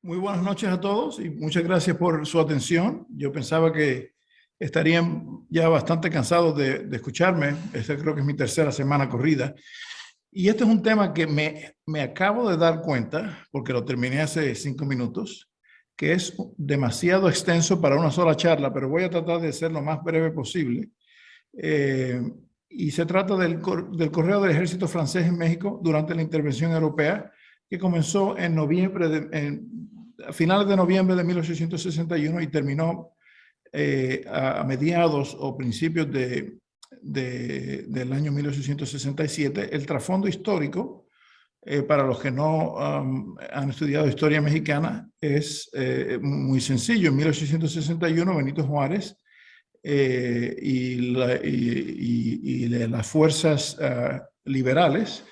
Muy buenas noches a todos y muchas gracias por su atención. Yo pensaba que estarían ya bastante cansados de escucharme. Esta creo que es mi tercera semana corrida. Y este es un tema que me acabo de dar cuenta, porque lo terminé hace 5 minutos, que es demasiado extenso para una sola charla, pero voy a tratar de ser lo más breve posible. Eh, y se trata del correo del ejército francés en México durante la intervención europea, que comenzó en a finales de noviembre de 1861 y terminó a mediados o principios del año 1867. El trasfondo histórico, para los que no han estudiado historia mexicana, es muy sencillo. En 1861, Benito Juárez y las fuerzas liberales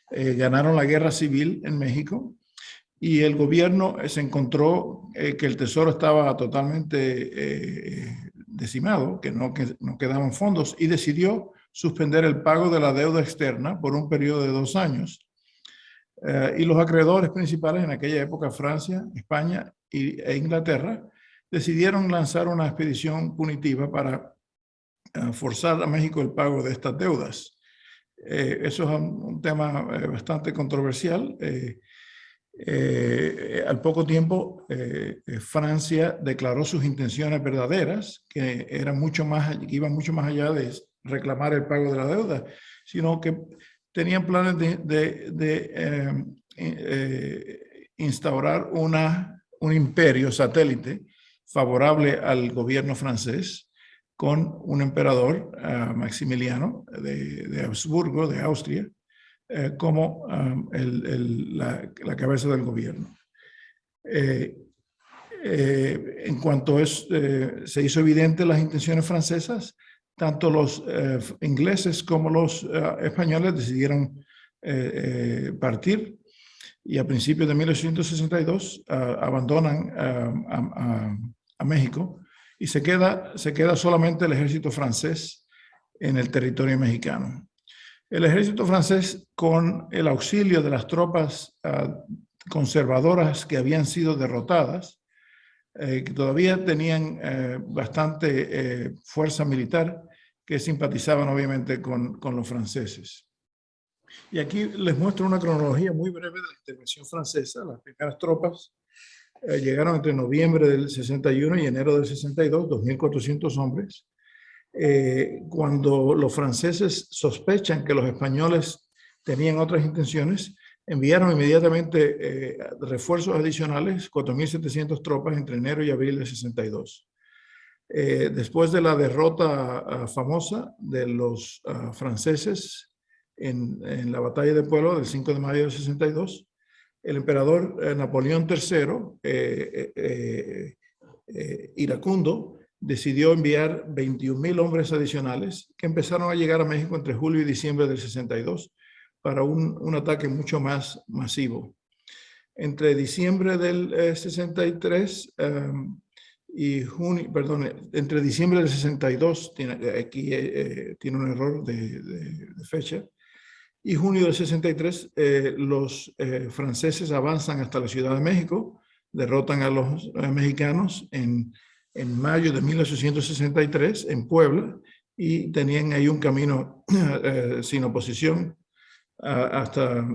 ganaron la guerra civil en México, y el gobierno se encontró que el tesoro estaba totalmente decimado, que no quedaban fondos, y decidió suspender el pago de la deuda externa por un periodo de 2 años. Y los acreedores principales en aquella época, Francia, España e Inglaterra, decidieron lanzar una expedición punitiva para forzar a México el pago de estas deudas. Eso es un tema bastante controversial. Al poco tiempo, Francia declaró sus intenciones verdaderas, que iban mucho más allá de reclamar el pago de la deuda, sino que tenían planes de instaurar un imperio satélite favorable al gobierno francés, con un emperador, Maximiliano de Habsburgo, de Austria, como la cabeza del gobierno. En cuanto se hizo evidente las intenciones francesas, tanto los ingleses como los españoles decidieron partir, y a principios de 1862 abandonan a México, y se queda solamente el ejército francés en el territorio mexicano. El ejército francés, con el auxilio de las tropas conservadoras que habían sido derrotadas, que todavía tenían bastante fuerza militar, que simpatizaban obviamente con los franceses. Y aquí les muestro una cronología muy breve de la intervención francesa. Las primeras tropas llegaron entre noviembre del 61 y enero del 62, 2.400 hombres. Cuando los franceses sospechan que los españoles tenían otras intenciones, enviaron inmediatamente refuerzos adicionales, 4.700 tropas entre enero y abril del 62. Después de la derrota famosa de los franceses en la batalla de Puebla del 5 de mayo del 62, el emperador Napoleón III, iracundo, decidió enviar 21.000 hombres adicionales, que empezaron a llegar a México entre julio y diciembre del 62 para un ataque mucho más masivo. Entre diciembre del 63 entre diciembre del 62, aquí tiene un error de fecha, y junio del 63, los franceses avanzan hasta la Ciudad de México, derrotan a los mexicanos en mayo de 1863 en Puebla, y tenían ahí un camino sin oposición hasta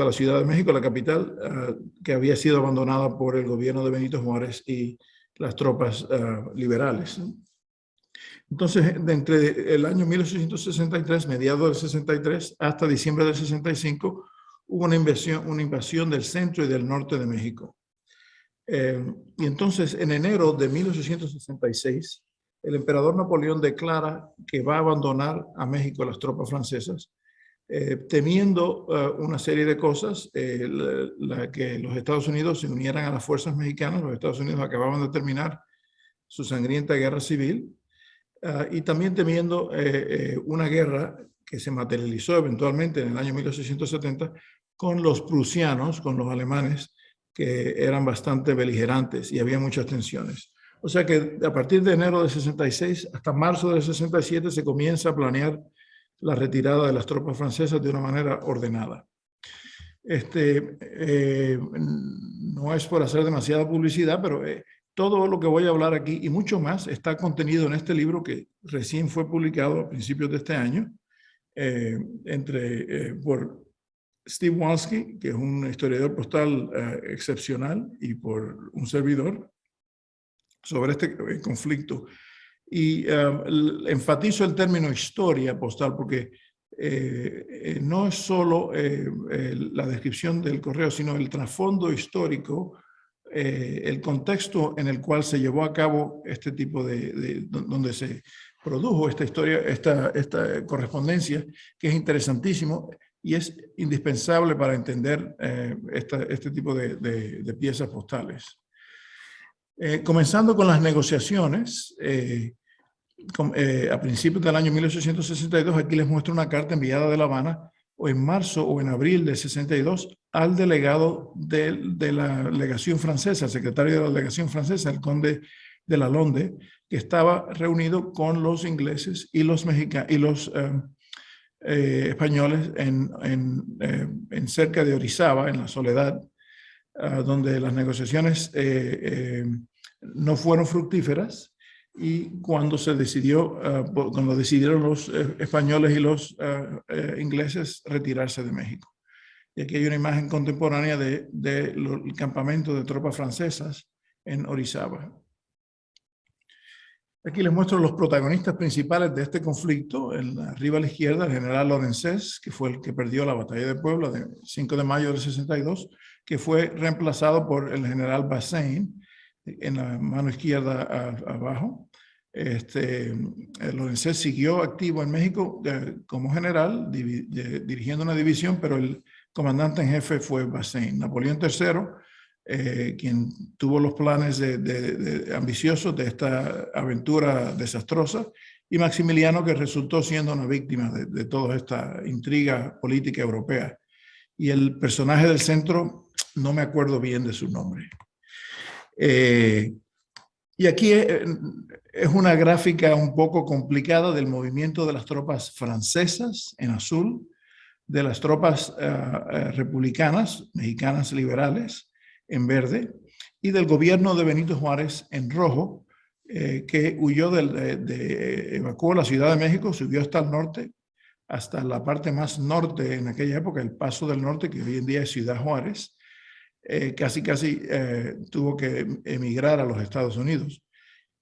la Ciudad de México, la capital, que había sido abandonada por el gobierno de Benito Juárez y las tropas liberales. Entonces, entre el año 1863, mediados del 63, hasta diciembre del 65, hubo una invasión del centro y del norte de México. Y entonces, en enero de 1866, el emperador Napoleón declara que va a abandonar a México las tropas francesas, temiendo una serie de cosas, que los Estados Unidos se unieran a las fuerzas mexicanas. Los Estados Unidos acababan de terminar su sangrienta guerra civil, y también temiendo una guerra que se materializó eventualmente en el año 1870 con los prusianos, con los alemanes, que eran bastante beligerantes y había muchas tensiones. O sea que a partir de enero del 66 hasta marzo del 67 se comienza a planear la retirada de las tropas francesas de una manera ordenada. no es por hacer demasiada publicidad, pero todo lo que voy a hablar aquí y mucho más está contenido en este libro que recién fue publicado a principios de este año por Steve Walski, que es un historiador postal excepcional, y por un servidor sobre este conflicto. Y enfatizo el término historia postal porque no es solo la descripción del correo, sino el trasfondo histórico, el contexto en el cual se llevó a cabo este tipo donde se produjo esta historia, esta correspondencia, que es interesantísimo y es indispensable para entender este tipo de piezas postales. Comenzando con las negociaciones, a principios del año 1862, aquí les muestro una carta enviada de La Habana o en marzo o en abril de 62 al delegado de la legación francesa, el secretario de la legación francesa, el conde de Lalonde, que estaba reunido con los ingleses y los mexicanos y los españoles en cerca de Orizaba, en la Soledad, donde las negociaciones no fueron fructíferas, y cuando se decidió, cuando decidieron los españoles y los ingleses retirarse de México. Y aquí hay una imagen contemporánea del campamento de tropas francesas en Orizaba. Aquí les muestro los protagonistas principales de este conflicto. Arriba a la izquierda, el general Lorenzés, que fue el que perdió la batalla de Puebla del 5 de mayo del 62, que fue reemplazado por el general Bazaine, en la mano izquierda abajo. Lorenzés siguió activo en México como general, dirigiendo una división, pero el comandante en jefe fue Bazaine. Napoleón III, quien tuvo los planes ambiciosos de esta aventura desastrosa, y Maximiliano, que resultó siendo una víctima de toda esta intriga política europea. Y el personaje del centro, no me acuerdo bien de su nombre. Y aquí es una gráfica un poco complicada del movimiento de las tropas francesas en azul, de las tropas republicanas, mexicanas liberales, en verde, y del gobierno de Benito Juárez en rojo, que huyó evacuó la Ciudad de México, subió hasta el norte, hasta la parte más norte en aquella época, el Paso del Norte, que hoy en día es Ciudad Juárez. Casi tuvo que emigrar a los Estados Unidos.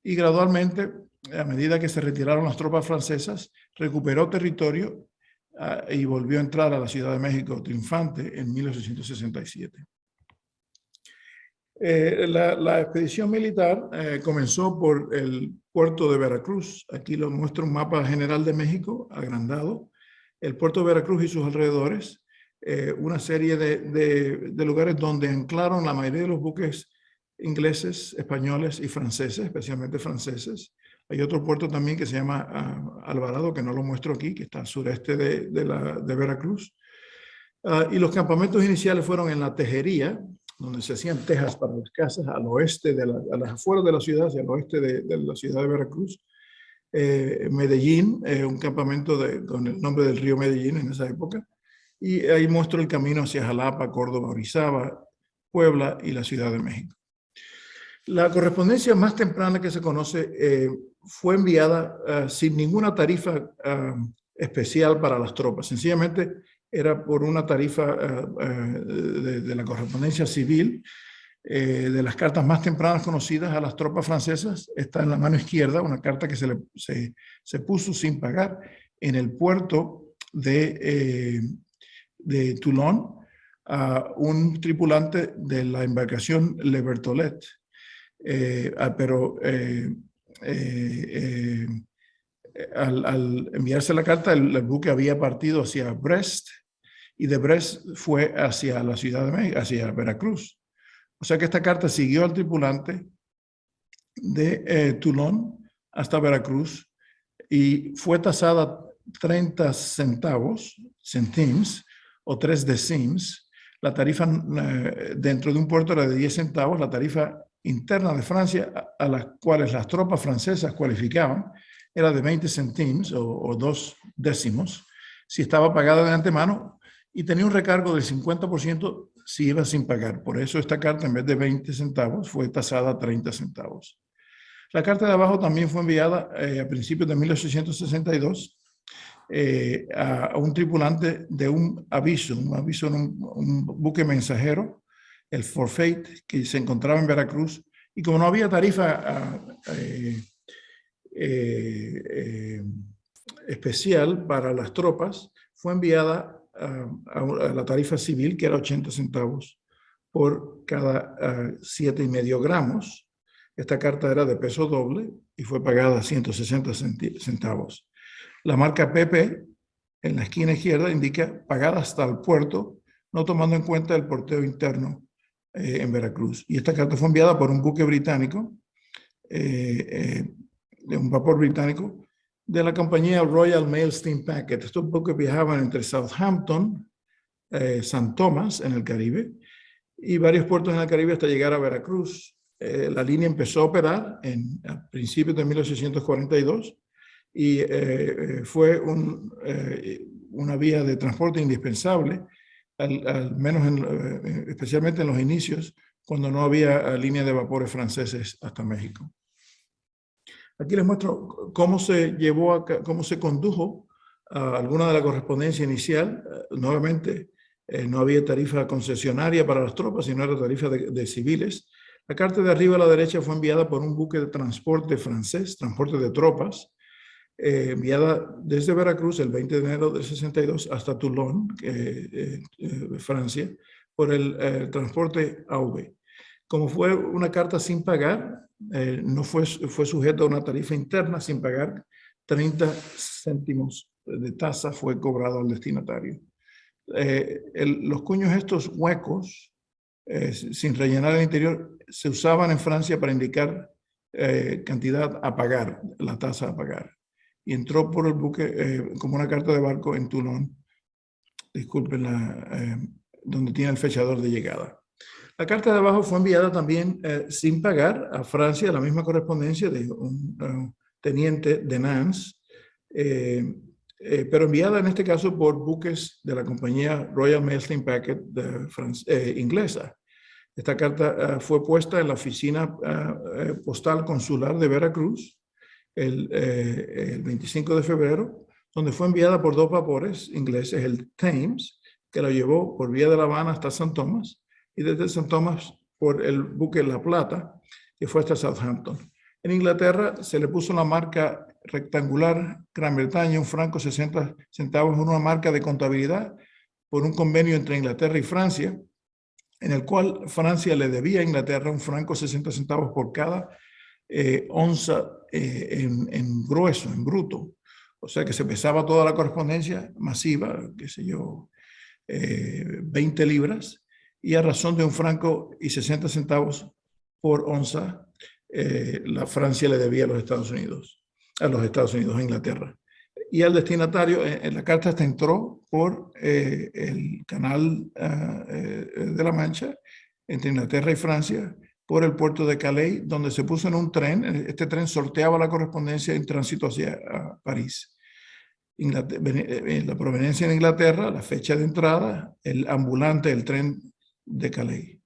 Y gradualmente, a medida que se retiraron las tropas francesas, recuperó territorio y volvió a entrar a la Ciudad de México triunfante en 1867. La expedición militar comenzó por el puerto de Veracruz. Aquí lo muestro un mapa general de México, agrandado. El puerto de Veracruz y sus alrededores. Una serie de lugares donde anclaron la mayoría de los buques ingleses, españoles y franceses, especialmente franceses. Hay otro puerto también que se llama Alvarado, que no lo muestro aquí, que está al sureste de Veracruz. Y los campamentos iniciales fueron en la Tejería, donde se hacían tejas para las casas, al oeste, a las afueras de la ciudad, hacia el oeste de la ciudad de Veracruz. Medellín, un campamento con el nombre del río Medellín en esa época. Y ahí muestro el camino hacia Jalapa, Córdoba, Orizaba, Puebla y la Ciudad de México. La correspondencia más temprana que se conoce fue enviada sin ninguna tarifa especial para las tropas. Sencillamente era por una tarifa de la correspondencia civil. De las cartas más tempranas conocidas a las tropas francesas está en la mano izquierda, una carta que se puso sin pagar en el puerto de Toulon a un tripulante de la embarcación Le Berthollet. Al enviarse la carta, el buque había partido hacia Brest y de Brest fue hacia la Ciudad de México, hacia Veracruz. O sea que esta carta siguió al tripulante de Toulon hasta Veracruz y fue tasada 30 centavos, centimes, o 3 décimes. La tarifa dentro de un puerto era de 10 centavos. La tarifa interna de Francia, a las cuales las tropas francesas cualificaban, era de 20 centimes o 2 décimos, si estaba pagada de antemano, y tenía un recargo del 50% si iba sin pagar. Por eso esta carta, en vez de 20 centavos, fue tasada a 30 centavos. La carta de abajo también fue enviada a principios de 1862 a un tripulante de un aviso en un buque mensajero, el Forfait, que se encontraba en Veracruz. Y como no había tarifa especial para las tropas, fue enviada a la tarifa civil, que era 80 centavos por cada 7,5 gramos. Esta carta era de peso doble y fue pagada a 160 centavos. La marca PP en la esquina izquierda indica pagada hasta el puerto, no tomando en cuenta el porteo interno en Veracruz. Y esta carta fue enviada por un buque británico, de un vapor británico, de la compañía Royal Mail Steam Packet. Estos buques viajaban entre Southampton, San Tomás en el Caribe, y varios puertos en el Caribe hasta llegar a Veracruz. La línea empezó a operar a principios de 1842 y fue una vía de transporte indispensable, al menos especialmente en los inicios, cuando no había línea de vapores franceses hasta México. Aquí les muestro cómo cómo se condujo alguna de la correspondencia inicial. Nuevamente, no había tarifa concesionaria para las tropas, sino era tarifa de civiles. La carta de arriba a la derecha fue enviada por un buque de transporte francés, transporte de tropas, enviada desde Veracruz el 20 de enero del 62 hasta Toulon, Francia, por el transporte AV. Como fue una carta sin pagar, no fue sujeta a una tarifa interna, sin pagar 30 céntimos de tasa fue cobrado al destinatario. Los cuños estos huecos, sin rellenar el interior, se usaban en Francia para indicar cantidad a pagar, la tasa a pagar. Y entró por el buque como una carta de barco en Toulon, disculpen, donde tiene el fechador de llegada. La carta de abajo fue enviada también sin pagar a Francia, la misma correspondencia de un teniente de Nantes, pero enviada en este caso por buques de la compañía Royal Mail Steam Packet inglesa. Esta carta fue puesta en la oficina postal consular de Veracruz el 25 de febrero, donde fue enviada por 2 vapores ingleses, el Thames, que lo llevó por vía de La Habana hasta San Tomás, y desde San Tomás por el buque La Plata, que fue hasta Southampton. En Inglaterra se le puso la marca rectangular Gran Bretaña, un franco 60 centavos, una marca de contabilidad por un convenio entre Inglaterra y Francia, en el cual Francia le debía a Inglaterra un franco 60 centavos por cada onza en grueso, en bruto. O sea que se pesaba toda la correspondencia masiva, qué sé yo, 20 libras, y a razón de un franco y 60 centavos por onza, la Francia le debía a los Estados Unidos, a Inglaterra. Y al destinatario, en la carta esta entró por el canal de la Mancha, entre Inglaterra y Francia, por el puerto de Calais, donde se puso en un tren. Este tren sorteaba la correspondencia en tránsito hacia París. La proveniencia en Inglaterra, la fecha de entrada, el ambulante, el tren de Calais.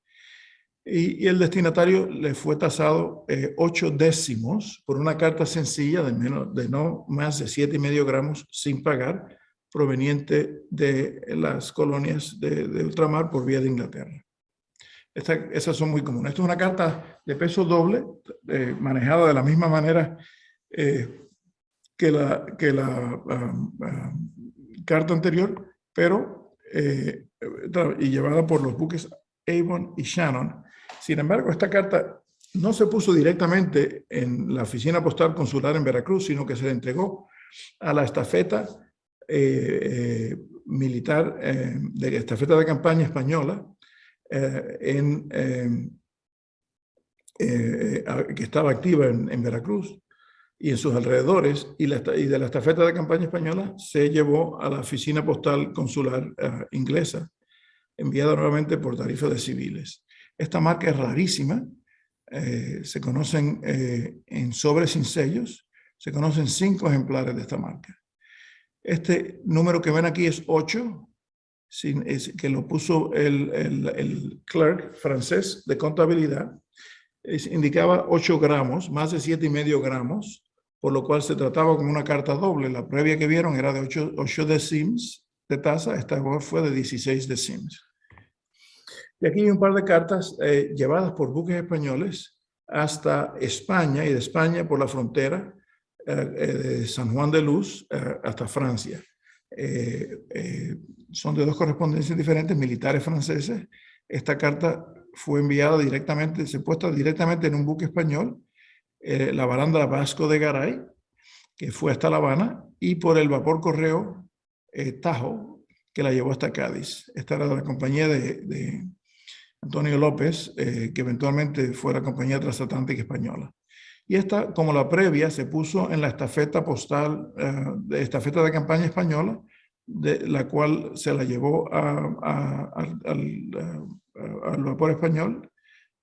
Y el destinatario le fue tasado 8 décimos por una carta sencilla de no más de 7,5 gramos sin pagar, proveniente de las colonias de ultramar por vía de Inglaterra. Esas son muy comunes. Esto es una carta de peso doble, manejada de la misma manera que la carta anterior, pero y llevada por los buques Avon y Shannon. Sin embargo, esta carta no se puso directamente en la oficina postal consular en Veracruz, sino que se le entregó a la estafeta militar, de estafeta de campaña española, que estaba activa en Veracruz y en sus alrededores, y de la estafeta de campaña española se llevó a la oficina postal consular inglesa, enviada nuevamente por tarifa de civiles. Esta marca es rarísima, se conocen en sobres sin sellos, se conocen 5 ejemplares de esta marca. Este número que ven aquí es 8, que lo puso el clerk francés de contabilidad, indicaba 8 gramos, más de 7,5 gramos, por lo cual se trataba como una carta doble. La previa que vieron era de 8 décimas de tasa, esta fue de 16 décimas. Y aquí hay un par de cartas llevadas por buques españoles hasta España, y de España por la frontera de San Juan de Luz hasta Francia. Son de 2 correspondencias diferentes, militares franceses. Esta carta fue enviada directamente, se puesta directamente en un buque español, la baranda Vasco de Garay, que fue hasta La Habana, y por el vapor correo Tajo, que la llevó hasta Cádiz. Esta era de la compañía de Antonio López, que eventualmente fue la compañía transatlántica española. Y esta, como la previa, se puso en la estafeta postal, de estafeta de campaña española, de la cual se la llevó al vapor español,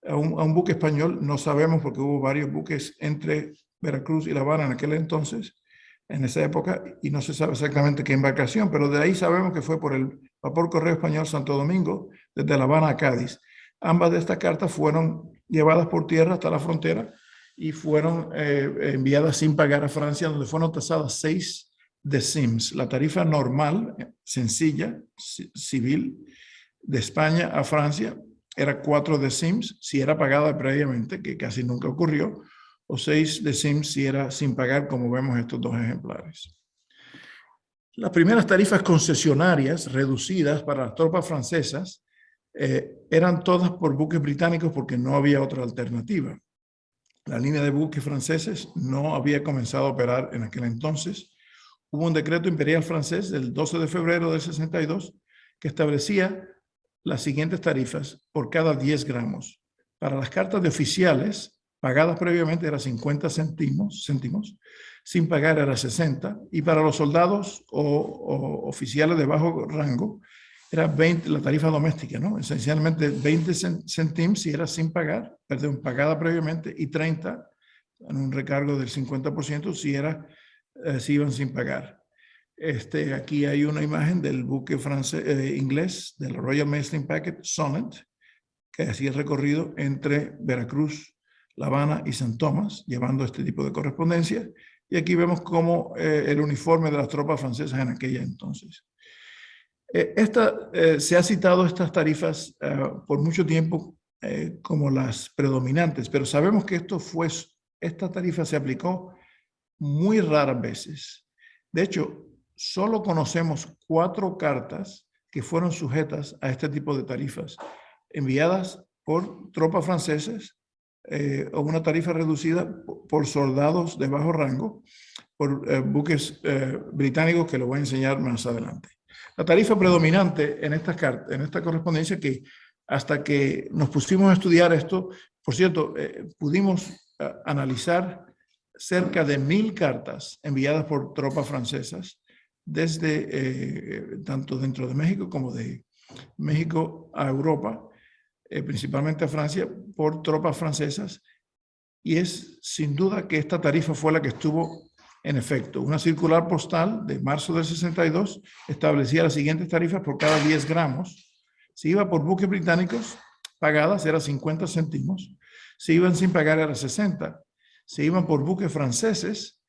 a un buque español. No sabemos porque hubo varios buques entre Veracruz y La Habana en aquel entonces, en esa época, y no se sabe exactamente qué embarcación, pero de ahí sabemos que fue por el vapor correo español Santo Domingo, desde La Habana a Cádiz. Ambas de estas cartas fueron llevadas por tierra hasta la frontera y fueron enviadas sin pagar a Francia, donde fueron tasadas 6 décimas. La tarifa normal, sencilla, civil, de España a Francia, era 4 décimas si era pagada previamente, que casi nunca ocurrió, o 6 décimas si era sin pagar, como vemos estos 2 ejemplares. Las primeras tarifas concesionarias reducidas para las tropas francesas eran todas por buques británicos porque no había otra alternativa. La línea de buques franceses no había comenzado a operar en aquel entonces. Hubo un decreto imperial francés del 12 de febrero del 62 que establecía las siguientes tarifas por cada 10 gramos. Para las cartas de oficiales, pagadas previamente era 50 céntimos, sin pagar era 60, y para los soldados o oficiales de bajo rango era 20, la tarifa doméstica, ¿no? Esencialmente 20 céntimos si era sin pagar, perdón, pagada previamente, y 30 en un recargo del 50% si iban sin pagar. Aquí hay una imagen del buque francés, inglés, del Royal Mail Packet Sonnet, que hacía el recorrido entre Veracruz, La Habana y San Tomás, llevando este tipo de correspondencia. Y aquí vemos cómo el uniforme de las tropas francesas en aquella entonces. Se ha citado estas tarifas por mucho tiempo como las predominantes, pero sabemos que esta tarifa se aplicó muy raras veces. De hecho, solo conocemos 4 cartas que fueron sujetas a este tipo de tarifas, enviadas por tropas francesas o una tarifa reducida por soldados de bajo rango, por buques británicos, que lo voy a enseñar más adelante. La tarifa predominante en esta correspondencia, que hasta que nos pusimos a estudiar esto, por cierto, pudimos analizar cerca de 1000 cartas enviadas por tropas francesas, desde tanto dentro de México como de México a Europa, principalmente a Francia, por tropas francesas, y es sin duda que esta tarifa fue la que estuvo en efecto. Una circular postal de marzo del 62 establecía las siguientes tarifas por cada 10 gramos. Si iba por buques británicos, pagadas era 50 céntimos. Si iban sin pagar era 60. Si iban por buques franceses,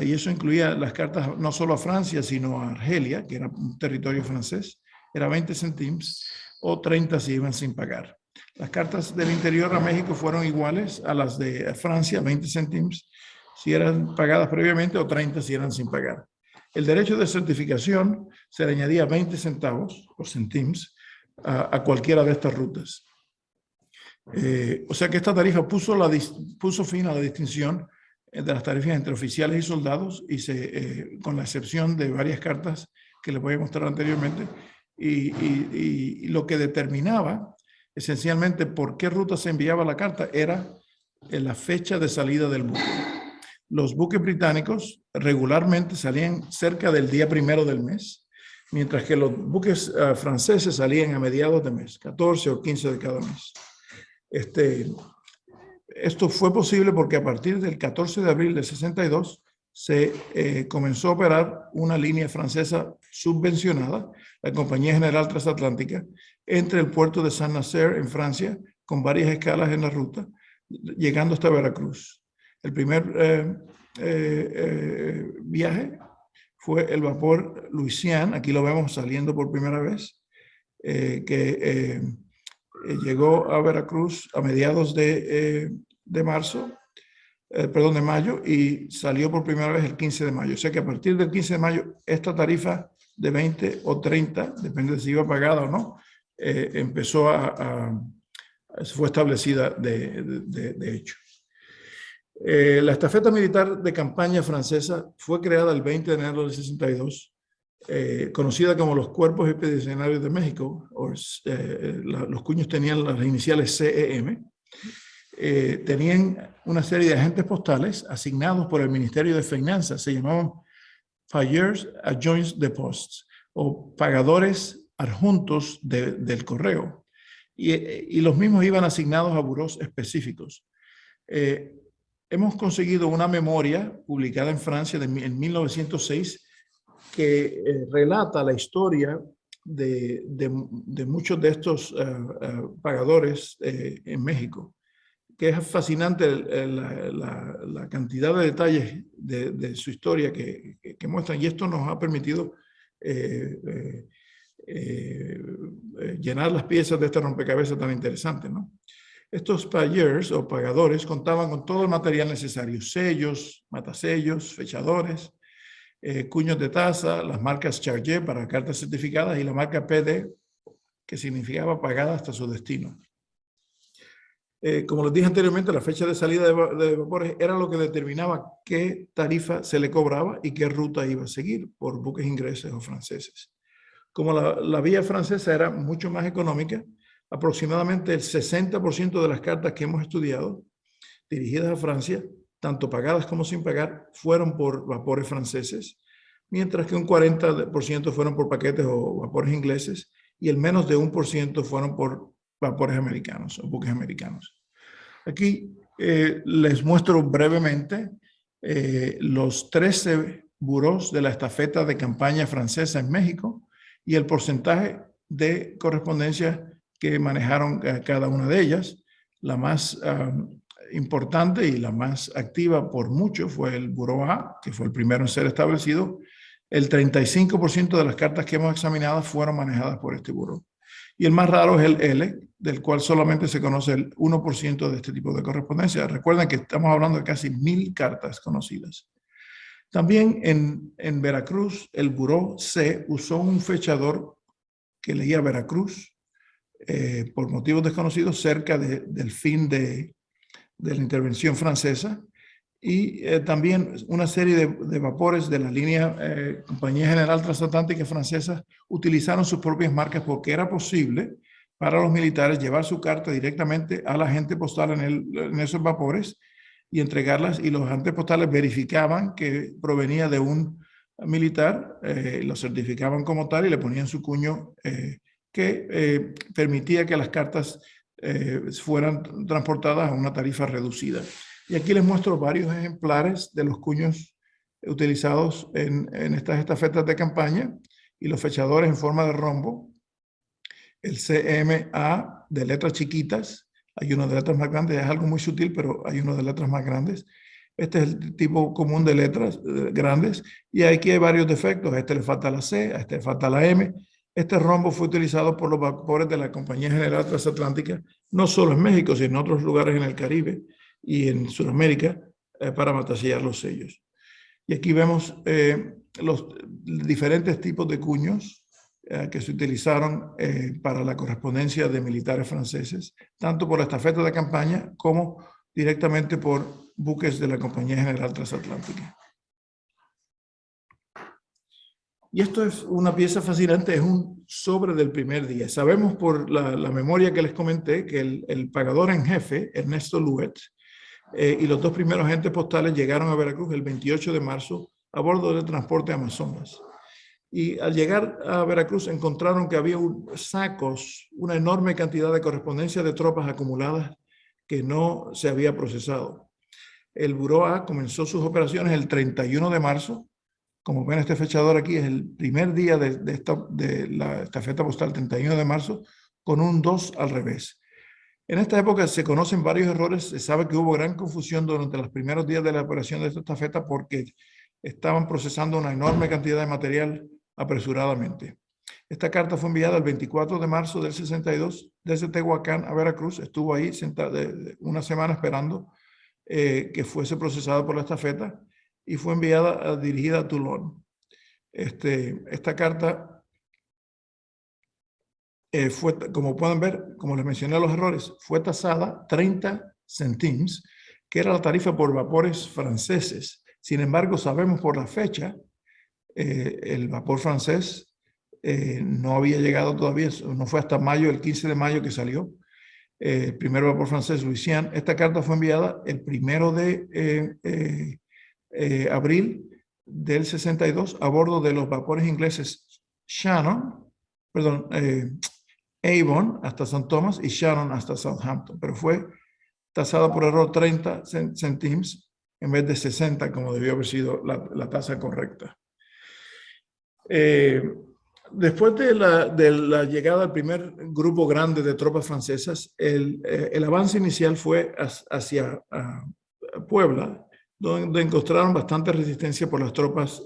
y eso incluía las cartas no solo a Francia, sino a Argelia, que era un territorio francés, era 20 céntimos, o 30 si iban sin pagar. Las cartas del interior a México fueron iguales a las de Francia, 20 céntimos si eran pagadas previamente, o 30 si eran sin pagar. El derecho de certificación se le añadía 20 centavos o céntimos a cualquiera de estas rutas. O sea que esta tarifa puso fin a la distinción de las tarifas entre oficiales y soldados, y con la excepción de varias cartas que les voy a mostrar anteriormente, y lo que determinaba esencialmente por qué ruta se enviaba la carta era la fecha de salida del buque. Los buques británicos regularmente salían cerca del día 1 del mes, mientras que los buques franceses salían a mediados de mes, 14 o 15 de cada mes. Esto fue posible porque a partir del 14 de abril del 62, se comenzó a operar una línea francesa subvencionada, la Compañía General Transatlántica, entre el puerto de Saint-Nazaire en Francia, con varias escalas en la ruta, llegando hasta Veracruz. El primer viaje fue el vapor Louisiane, aquí lo vemos saliendo por primera vez, que llegó a Veracruz a mediados de mayo, y salió por primera vez el 15 de mayo. O sea que a partir del 15 de mayo, esta tarifa de 20 o 30, depende de si iba pagada o no, fue establecida de hecho. La estafeta militar de campaña francesa fue creada el 20 de enero del 62, conocida como los Cuerpos Expedicionarios de México. Los cuños tenían las iniciales CEM. Tenían una serie de agentes postales asignados por el Ministerio de Finanzas, se llamaban Payeurs Adjoints de Poste, o pagadores adjuntos del correo, y los mismos iban asignados a burós específicos. Hemos conseguido una memoria publicada en Francia en 1906 que relata la historia de muchos de estos pagadores en México, que es fascinante la cantidad de detalles de su historia que muestran, y esto nos ha permitido llenar las piezas de este rompecabezas tan interesante, ¿no? Estos payeurs o pagadores contaban con todo el material necesario: sellos, matasellos, fechadores, cuños de taza, las marcas Chargé para cartas certificadas y la marca PD, que significaba pagada hasta su destino. Como les dije anteriormente, la fecha de salida de vapores era lo que determinaba qué tarifa se le cobraba y qué ruta iba a seguir por buques ingleses o franceses. Como la vía francesa era mucho más económica, aproximadamente el 60% de las cartas que hemos estudiado dirigidas a Francia, tanto pagadas como sin pagar, fueron por vapores franceses, mientras que un 40% fueron por paquetes o vapores ingleses, y el menos de 1% fueron por vapores americanos o buques americanos. Aquí les muestro brevemente los 13 burós de la estafeta de campaña francesa en México y el porcentaje de correspondencia que manejaron cada una de ellas. La más importante y la más activa por mucho fue el buró A, que fue el primero en ser establecido. El 35% de las cartas que hemos examinado fueron manejadas por este buró. Y el más raro es el L, del cual solamente se conoce el 1% de este tipo de correspondencia. Recuerden que estamos hablando de casi 1000 cartas conocidas. También en Veracruz, el buró C usó un fechador que leía Veracruz por motivos desconocidos cerca del fin de la intervención francesa, y también una serie de vapores de la línea Compañía General Transatlántica Francesa utilizaron sus propias marcas porque era posible para los militares llevar su carta directamente al agente postal en esos vapores y entregarlas, y los agentes postales verificaban que provenía de un militar, lo certificaban como tal y le ponían su cuño que permitía que las cartas fueran transportadas a una tarifa reducida. Y aquí les muestro varios ejemplares de los cuños utilizados en estas estafetas de campaña y los fechadores en forma de rombo. El CMA de letras chiquitas, hay uno de letras más grandes, es algo muy sutil, pero hay uno de letras más grandes. Este es el tipo común de letras grandes, y aquí hay varios defectos. A este le falta la C, a este le falta la M. Este rombo fue utilizado por los vapores de la Compañía General Transatlántica, no solo en México, sino en otros lugares en el Caribe y en Sudamérica, para matasellar los sellos. Y aquí vemos los diferentes tipos de cuños que se utilizaron para la correspondencia de militares franceses, tanto por la estafeta de campaña como directamente por buques de la Compañía General Transatlántica. Y esto es una pieza fascinante, es un sobre del primer día. Sabemos por la memoria que les comenté que el pagador en jefe, Ernesto Louet, y los dos primeros agentes postales llegaron a Veracruz el 28 de marzo a bordo del transporte Amazonas. Y al llegar a Veracruz encontraron que había sacos, una enorme cantidad de correspondencia de tropas acumuladas que no se había procesado. El Buró A comenzó sus operaciones el 31 de marzo. Como ven, este fechador aquí es el primer día de la estafeta postal, 31 de marzo, con un 2 al revés. En esta época se conocen varios errores. Se sabe que hubo gran confusión durante los primeros días de la operación de esta estafeta porque estaban procesando una enorme cantidad de material apresuradamente. Esta carta fue enviada el 24 de marzo del 62 desde Tehuacán a Veracruz. Estuvo ahí una semana esperando que fuese procesada por la estafeta y fue enviada dirigida a Toulon. Esta carta fue, como pueden ver, como les mencioné los errores, fue tasada 30 centimes, que era la tarifa por vapores franceses. Sin embargo, sabemos por la fecha, el vapor francés no había llegado todavía, no fue hasta mayo, el 15 de mayo que salió. El primer vapor francés, Louisiane. Esta carta fue enviada el 1 de abril del 62 a bordo de los vapores ingleses Avon hasta St. Thomas y Shannon hasta Southampton, pero fue tasada por error 30 centimes en vez de 60, como debió haber sido la tasa correcta. Después de la llegada del primer grupo grande de tropas francesas, el avance inicial fue hacia Puebla, donde encontraron bastante resistencia por las tropas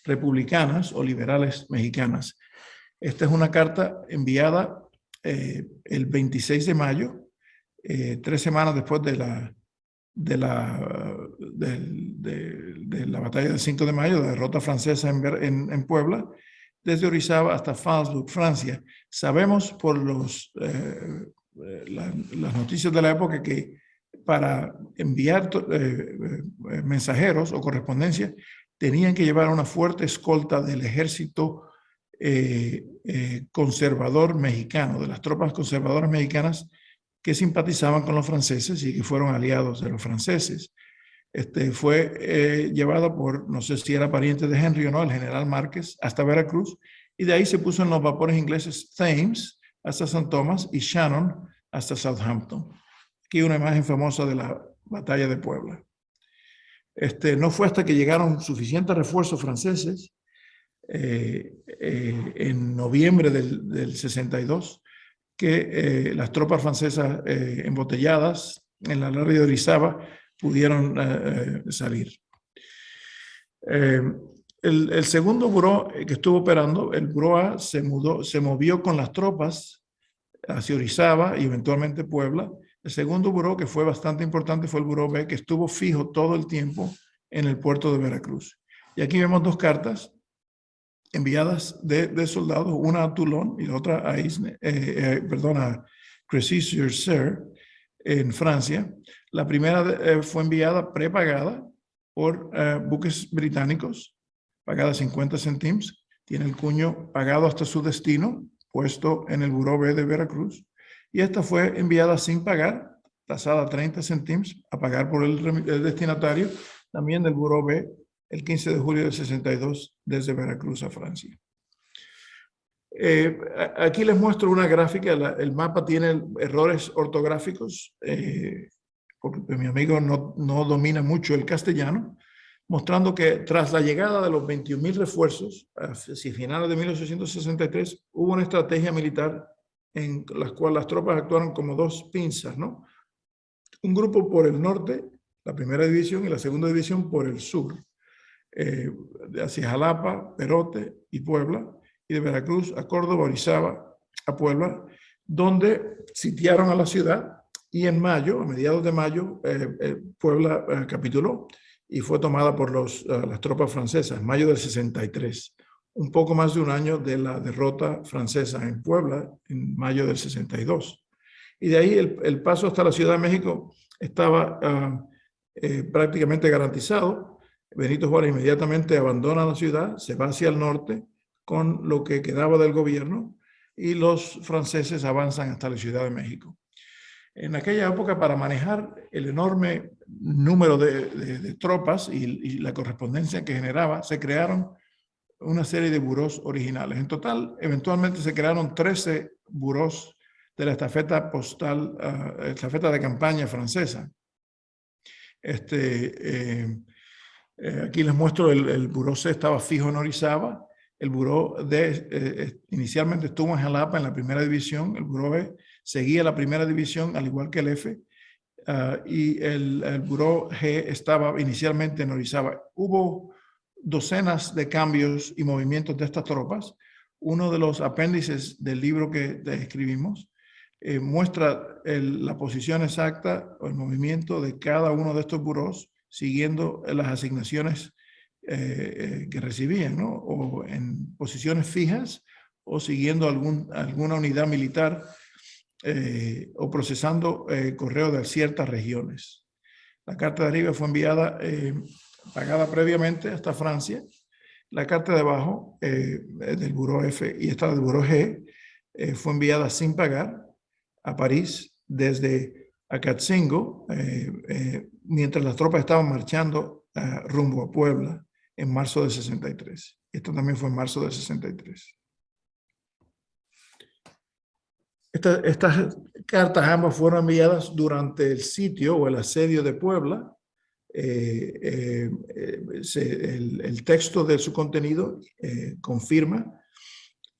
republicanas o liberales mexicanas. Esta es una carta enviada el 26 de mayo, 3 semanas después de la batalla del 5 de mayo, la derrota francesa en Puebla, desde Orizaba hasta Falsburg, Francia. Sabemos por las noticias de la época que para enviar mensajeros o correspondencia tenían que llevar una fuerte escolta del ejército conservador mexicano, de las tropas conservadoras mexicanas que simpatizaban con los franceses y que fueron aliados de los franceses. Fue llevado por, no sé si era pariente de Henry o no, el general Márquez, hasta Veracruz, y de ahí se puso en los vapores ingleses Thames hasta St. Thomas y Shannon hasta Southampton. Aquí una imagen famosa de la batalla de Puebla. No fue hasta que llegaron suficientes refuerzos franceses en noviembre del 62 que las tropas francesas embotelladas en la larga de Orizaba pudieron salir. El segundo buró que estuvo operando, el buró A, se movió con las tropas hacia Orizaba y eventualmente Puebla. El segundo buró, que fue bastante importante, fue el buró B, que estuvo fijo todo el tiempo en el puerto de Veracruz. Y aquí vemos dos cartas enviadas de soldados, una a Toulon y la otra a Crécy-sur-Ser, en Francia. La primera fue enviada prepagada por buques británicos, pagada 50 centimes, tiene el cuño pagado hasta su destino, puesto en el Buró B de Veracruz, y esta fue enviada sin pagar, tasada 30 centimes, a pagar por el destinatario, también del Buró B, el 15 de julio del 62, desde Veracruz a Francia. Aquí les muestro una gráfica, el mapa tiene errores ortográficos, porque mi amigo no domina mucho el castellano, mostrando que tras la llegada de los 21.000 refuerzos, hacia finales de 1863, hubo una estrategia militar en la cual las tropas actuaron como dos pinzas, ¿no? Un grupo por el norte, la primera división, y la segunda división por el sur, hacia Jalapa, Perote y Puebla, y de Veracruz a Córdoba, Orizaba, a Puebla, donde sitiaron a la ciudad, y en mayo, a mediados de mayo, Puebla capituló y fue tomada por las tropas francesas, en mayo del 63, un poco más de un año de la derrota francesa en Puebla, en mayo del 62. Y de ahí el paso hasta la Ciudad de México estaba prácticamente garantizado. Benito Juárez inmediatamente abandona la ciudad, se va hacia el norte con lo que quedaba del gobierno y los franceses avanzan hasta la Ciudad de México. En aquella época, para manejar el enorme número de tropas y la correspondencia que generaba, se crearon una serie de burós originales. En total, eventualmente se crearon 13 burós de la estafeta postal, estafeta de campaña francesa. Aquí les muestro el buró C estaba fijo en Orizaba. El buró D inicialmente estuvo en Jalapa en la primera división. El buró E seguía la primera división, al igual que el F. Y el buró G estaba inicialmente en Orizaba. Hubo docenas de cambios y movimientos de estas tropas. Uno de los apéndices del libro que escribimos muestra la posición exacta o el movimiento de cada uno de estos burós siguiendo las asignaciones que recibían, ¿no? O en posiciones fijas o siguiendo alguna unidad militar o procesando correo de ciertas regiones. La carta de arriba fue enviada, pagada previamente hasta Francia. La carta de abajo del buró F y esta del buró G fue enviada sin pagar a París desde Acatzingo, mientras las tropas estaban marchando rumbo a Puebla en marzo de 63. Esto también fue en marzo de 63. Estas cartas ambas fueron enviadas durante el sitio o el asedio de Puebla. El texto de su contenido confirma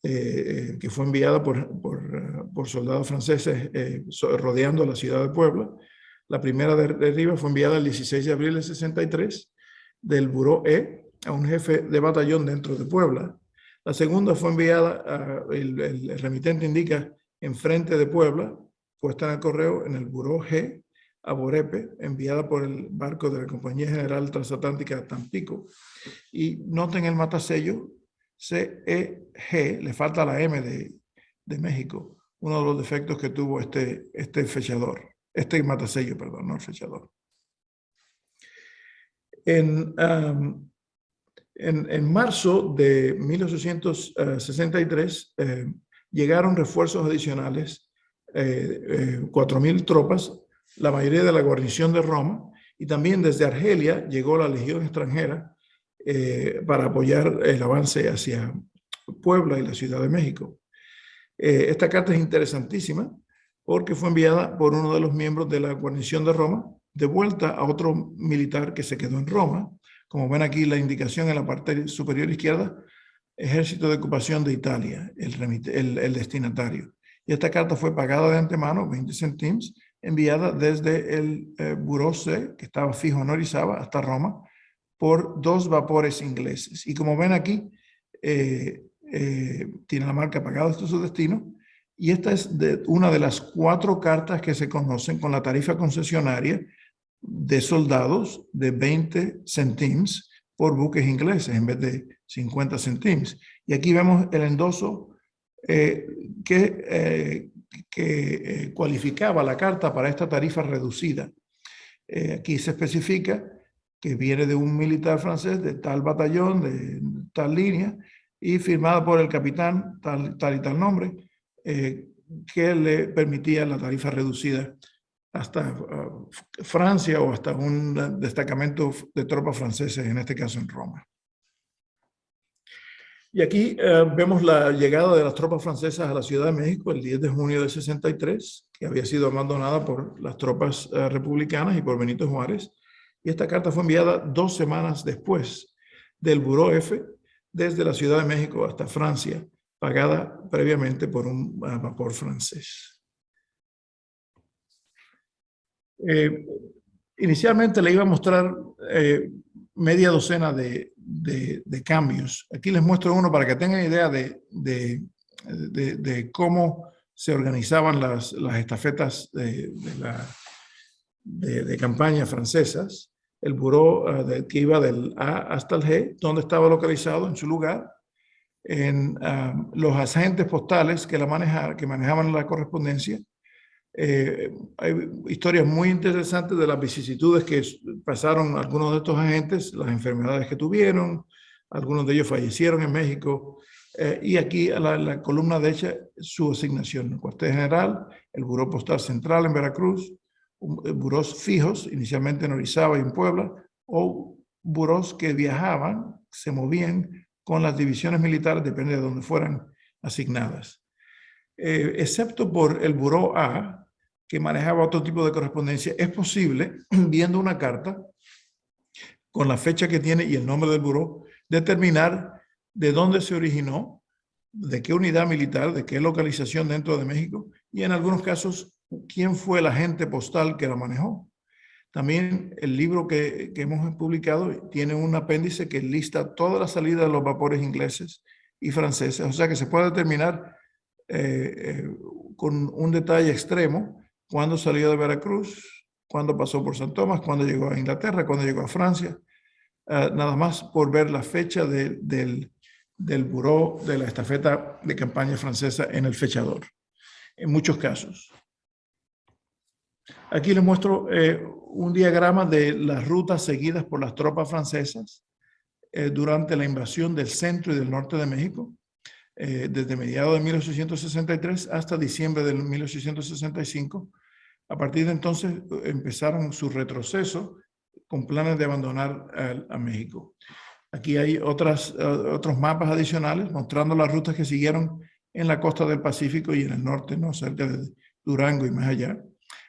que fue enviada por soldados franceses rodeando la ciudad de Puebla. La primera de arriba fue enviada el 16 de abril de 63 del buró E a un jefe de batallón dentro de Puebla. La segunda fue enviada, el remitente indica, enfrente de Puebla, puesta en el correo en el buró G a Borepe, enviada por el barco de la Compañía General Transatlántica Tampico. Y noten el matasello CEG, le falta la M de México, uno de los defectos que tuvo este fechador, este matasello, perdón, no el fechador. En marzo de 1863 llegaron refuerzos adicionales, 4,000 tropas, la mayoría de la guarnición de Roma, y también desde Argelia llegó la Legión extranjera para apoyar el avance hacia Puebla y la Ciudad de México. Esta carta es interesantísima porque fue enviada por uno de los miembros de la guarnición de Roma de vuelta a otro militar que se quedó en Roma. Como ven aquí la indicación en la parte superior izquierda, Ejército de Ocupación de Italia, el destinatario. Y esta carta fue pagada de antemano, 20 céntimos, enviada desde el buró C, que estaba fijo en Orizaba, hasta Roma, por 2 vapores ingleses. Y como ven aquí, tiene la marca pagada hasta su destino. Y esta es una de las 4 cartas que se conocen con la tarifa concesionaria de soldados de 20 céntimos por buques ingleses en vez de 50 céntimos. Y aquí vemos el endoso que cualificaba la carta para esta tarifa reducida. Aquí se especifica que viene de un militar francés de tal batallón, de tal línea, y firmada por el capitán, tal y tal nombre, que le permitía la tarifa reducida hasta Francia o hasta un destacamento de tropas franceses, en este caso en Roma. Y aquí vemos la llegada de las tropas francesas a la Ciudad de México el 10 de junio de 63, que había sido abandonada por las tropas republicanas y por Benito Juárez. Y esta carta fue enviada 2 semanas después del buró F desde la Ciudad de México hasta Francia, pagada previamente por un vapor francés. Inicialmente le iba a mostrar media docena de cambios. Aquí les muestro uno para que tengan idea de cómo se organizaban las estafetas de campaña francesas. El buró que iba del A hasta el G, donde estaba localizado en su lugar, en los agentes postales que manejaban la correspondencia. Hay historias muy interesantes de las vicisitudes que pasaron algunos de estos agentes, las enfermedades que tuvieron, algunos de ellos fallecieron en México, y aquí la columna derecha su asignación: el cuartel general, el buró postal central en Veracruz, burós fijos, inicialmente en Orizaba y en Puebla, o burós que viajaban, se movían con las divisiones militares, depende de dónde fueran asignadas. Excepto por el buró A, que manejaba otro tipo de correspondencia. Es posible, viendo una carta, con la fecha que tiene y el nombre del buró, determinar de dónde se originó, de qué unidad militar, de qué localización dentro de México, y en algunos casos, quién fue el agente postal que la manejó. También el libro que hemos publicado tiene un apéndice que lista toda la salida de los vapores ingleses y franceses, o sea que se puede determinar con un detalle extremo cuándo salió de Veracruz, cuándo pasó por San Tomás, cuándo llegó a Inglaterra, cuándo llegó a Francia, nada más por ver la fecha del buró de la estafeta de campaña francesa en el fechador, en muchos casos. Aquí les muestro un diagrama de las rutas seguidas por las tropas francesas durante la invasión del centro y del norte de México, desde mediados de 1863 hasta diciembre de 1865. A partir de entonces empezaron su retroceso con planes de abandonar a México. Aquí hay otros mapas adicionales mostrando las rutas que siguieron en la costa del Pacífico y en el norte, ¿no? Cerca de Durango y más allá.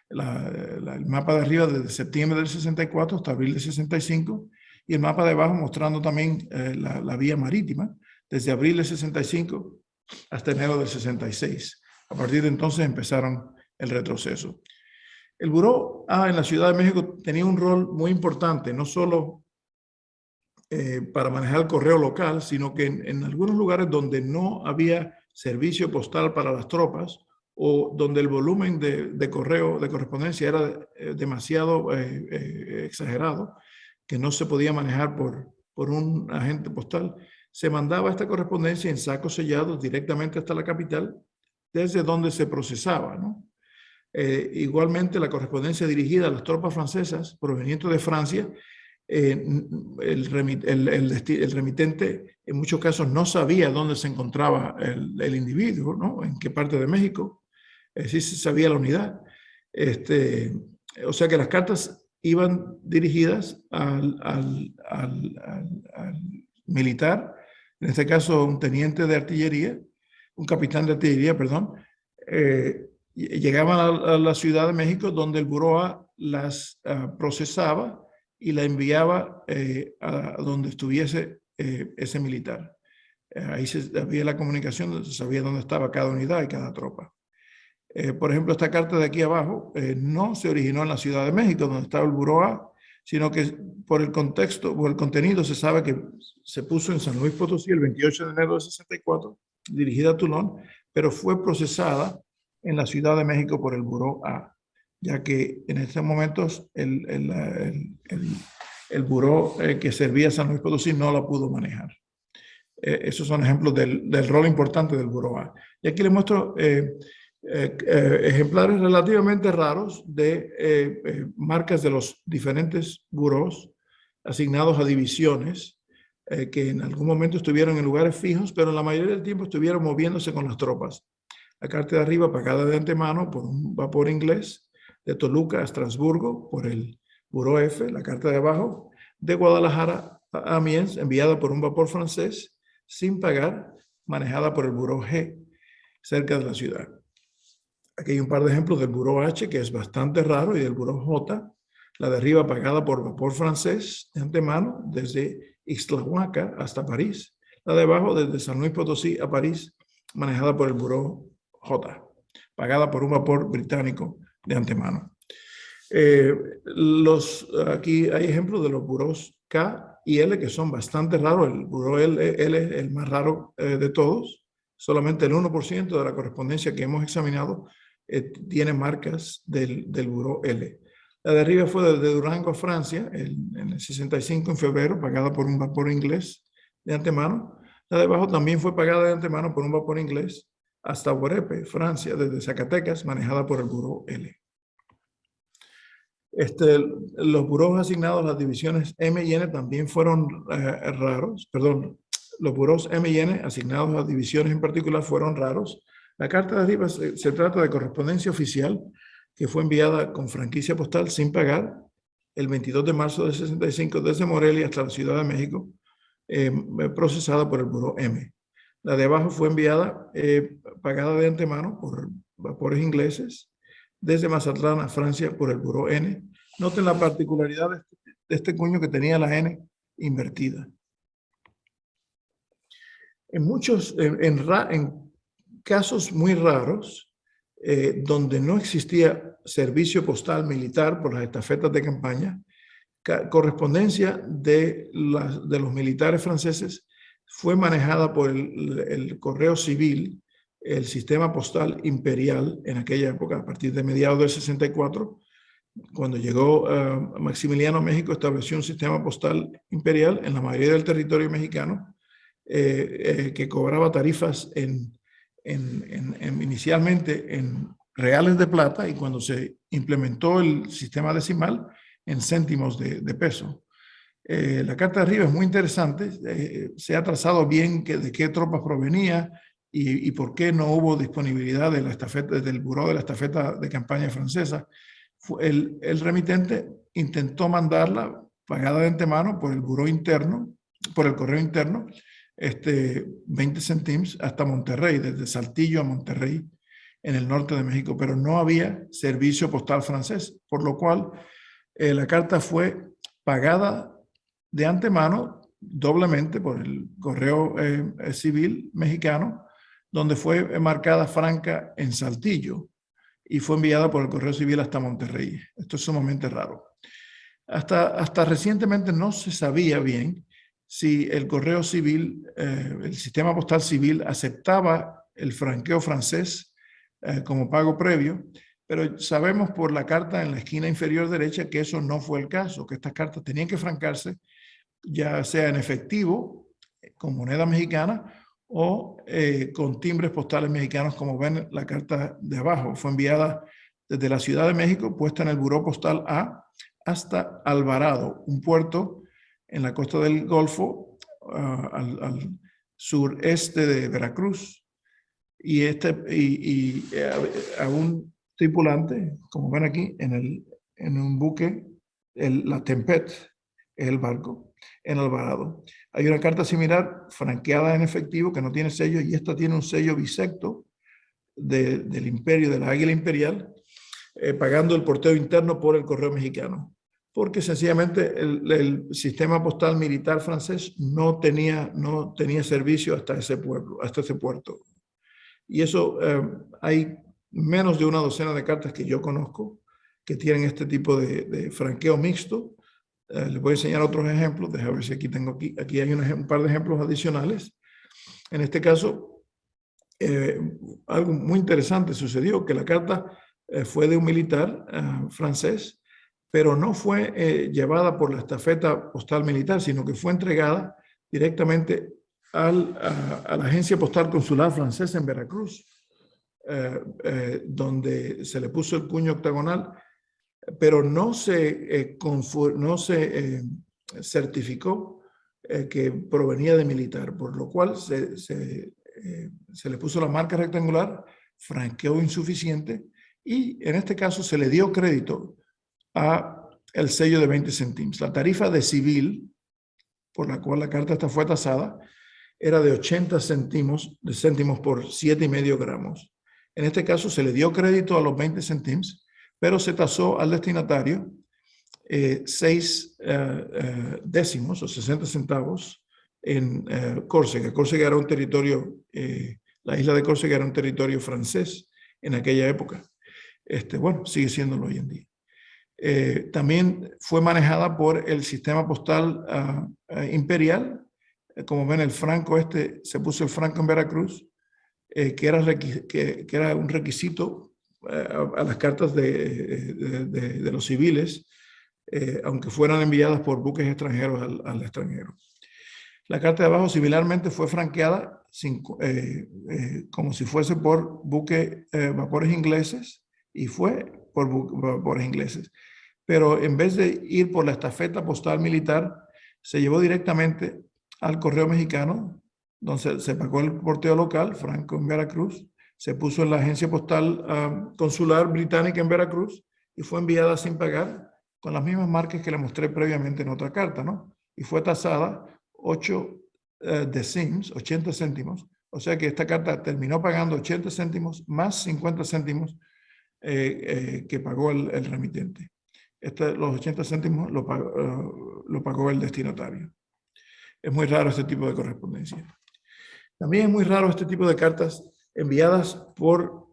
El mapa de arriba desde septiembre del 64 hasta abril del 65 y el mapa de abajo mostrando también la vía marítima desde abril del 65 hasta enero del 66. A partir de entonces empezaron el retroceso. El Buró A en la Ciudad de México tenía un rol muy importante, no solo para manejar el correo local, sino que en algunos lugares donde no había servicio postal para las tropas, o donde el volumen de correo, de correspondencia era demasiado exagerado, que no se podía manejar por un agente postal, se mandaba esta correspondencia en sacos sellados directamente hasta la capital, desde donde se procesaba, ¿no? Igualmente, la correspondencia dirigida a las tropas francesas provenientes de Francia, el remitente en muchos casos no sabía dónde se encontraba el individuo, ¿no? En qué parte de México. Sí se sabía la unidad. O sea que las cartas iban dirigidas al militar, en este caso un teniente de artillería, un capitán de artillería, perdón, llegaban a la Ciudad de México, donde el Buró A las procesaba y la enviaba a donde estuviese ese militar. Ahí había la comunicación, se sabía dónde estaba cada unidad y cada tropa. Por ejemplo, esta carta de aquí abajo no se originó en la Ciudad de México, donde estaba el Buró A, sino que por el contexto, por el contenido, se sabe que se puso en San Luis Potosí el 28 de enero de 64, dirigida a Tulón, pero fue procesada en la Ciudad de México por el Buró A, ya que en estos momentos el buró que servía a San Luis Potosí no la pudo manejar. Esos son ejemplos del rol importante del Buró A. Y aquí les muestro ejemplares relativamente raros de marcas de los diferentes burós asignados a divisiones que en algún momento estuvieron en lugares fijos, pero en la mayoría del tiempo estuvieron moviéndose con las tropas. La carta de arriba pagada de antemano por un vapor inglés de Toluca a Estrasburgo por el Buró F, la carta de abajo, de Guadalajara a Amiens, enviada por un vapor francés sin pagar, manejada por el Buró G, cerca de la ciudad. Aquí hay un par de ejemplos del Buró H, que es bastante raro, y del Buró J, la de arriba pagada por vapor francés de antemano, desde Ixtlahuaca hasta París. La de abajo, desde San Luis Potosí a París, manejada por el Buró J, pagada por un vapor británico de antemano. Aquí hay ejemplos de los burós K y L, que son bastante raros. El buró L es el más raro de todos. Solamente el 1% de la correspondencia que hemos examinado tiene marcas del buró L. La de arriba fue desde Durango a Francia en el 65 en febrero, pagada por un vapor inglés de antemano. La de abajo también fue pagada de antemano por un vapor inglés hasta Huarepe, Francia, desde Zacatecas, manejada por el buró L. Los burós asignados a las divisiones M y N también fueron raros. Perdón, los burós M y N asignados a las divisiones en particular fueron raros. La carta de arriba se trata de correspondencia oficial que fue enviada con franquicia postal sin pagar el 22 de marzo del 65 desde Morelia hasta la Ciudad de México, procesada por el buró M. La de abajo fue enviada pagada de antemano por vapores ingleses desde Mazatlán a Francia por el Buró N. Noten la particularidad de este cuño que tenía la N invertida. En casos muy raros, donde no existía servicio postal militar por las estafetas de campaña, correspondencia de los militares franceses fue manejada por el correo civil, el sistema postal imperial en aquella época, a partir de mediados del 64. Cuando llegó Maximiliano a México, estableció un sistema postal imperial en la mayoría del territorio mexicano, que cobraba tarifas inicialmente en reales de plata, y cuando se implementó el sistema decimal, en céntimos de peso. La carta de arriba es muy interesante. Se ha trazado bien de qué tropas provenía y por qué no hubo disponibilidad de la estafeta, del buró de la estafeta de campaña francesa. El remitente intentó mandarla pagada de antemano por el buró interno, por el correo interno, 20 céntimos hasta Monterrey, desde Saltillo a Monterrey, en el norte de México, pero no había servicio postal francés, por lo cual la carta fue pagada de antemano doblemente por el correo civil mexicano, donde fue marcada franca en Saltillo y fue enviada por el correo civil hasta Monterrey. Esto es sumamente raro. Hasta recientemente no se sabía bien si el correo civil, el sistema postal civil, aceptaba el franqueo francés como pago previo, pero sabemos por la carta en la esquina inferior derecha que eso no fue el caso, que estas cartas tenían que francarse ya sea en efectivo, con moneda mexicana, o con timbres postales mexicanos, como ven la carta de abajo. Fue enviada desde la Ciudad de México, puesta en el Buró Postal A, hasta Alvarado, un puerto en la costa del Golfo, al sureste de Veracruz. Y a un tripulante, como ven aquí, en un buque, la Tempête, es el barco, en Alvarado. Hay una carta similar, franqueada en efectivo, que no tiene sello, y esta tiene un sello bisecto del imperio, de la águila imperial, pagando el porteo interno por el correo mexicano, porque sencillamente el sistema postal militar francés no tenía servicio hasta ese puerto. Y eso, hay menos de una docena de cartas que yo conozco que tienen este tipo de franqueo mixto. Les voy a enseñar otros ejemplos. Déjame ver si aquí hay un par de ejemplos adicionales. En este caso, algo muy interesante sucedió, que la carta fue de un militar francés, pero no fue llevada por la estafeta postal militar, sino que fue entregada directamente a la agencia postal consular francesa en Veracruz, donde se le puso el puño octagonal, pero no se certificó que provenía de militar, por lo cual se le puso la marca rectangular, franqueo insuficiente, y en este caso se le dio crédito a el sello de 20 céntimos. La tarifa de civil, por la cual la carta esta fue tasada, era de 80 céntimos por 7,5 gramos. En este caso se le dio crédito a los 20 céntimos, pero se tasó al destinatario 6 décimos o 60 centavos en Córcega. Córcega era un territorio, la isla de Córcega era un territorio francés en aquella época. Bueno, sigue siéndolo hoy en día. También fue manejada por el sistema postal imperial. Como ven, el franco se puso el franco en Veracruz, que era un requisito a las cartas de los civiles, aunque fueran enviadas por buques extranjeros al extranjero. La carta de abajo similarmente fue franqueada como si fuese por vapores ingleses, y fue por vapores ingleses. Pero en vez de ir por la estafeta postal militar, se llevó directamente al correo mexicano, donde se pagó el porteo local, franco en Veracruz, se puso en la agencia postal consular británica en Veracruz y fue enviada sin pagar, con las mismas marcas que le mostré previamente en otra carta, ¿no? Y fue tasada 8 décimos, 80 céntimos, o sea que esta carta terminó pagando 80 céntimos más 50 céntimos que pagó el remitente. Los 80 céntimos lo pagó el destinatario. Es muy raro este tipo de correspondencia. También es muy raro este tipo de cartas enviadas por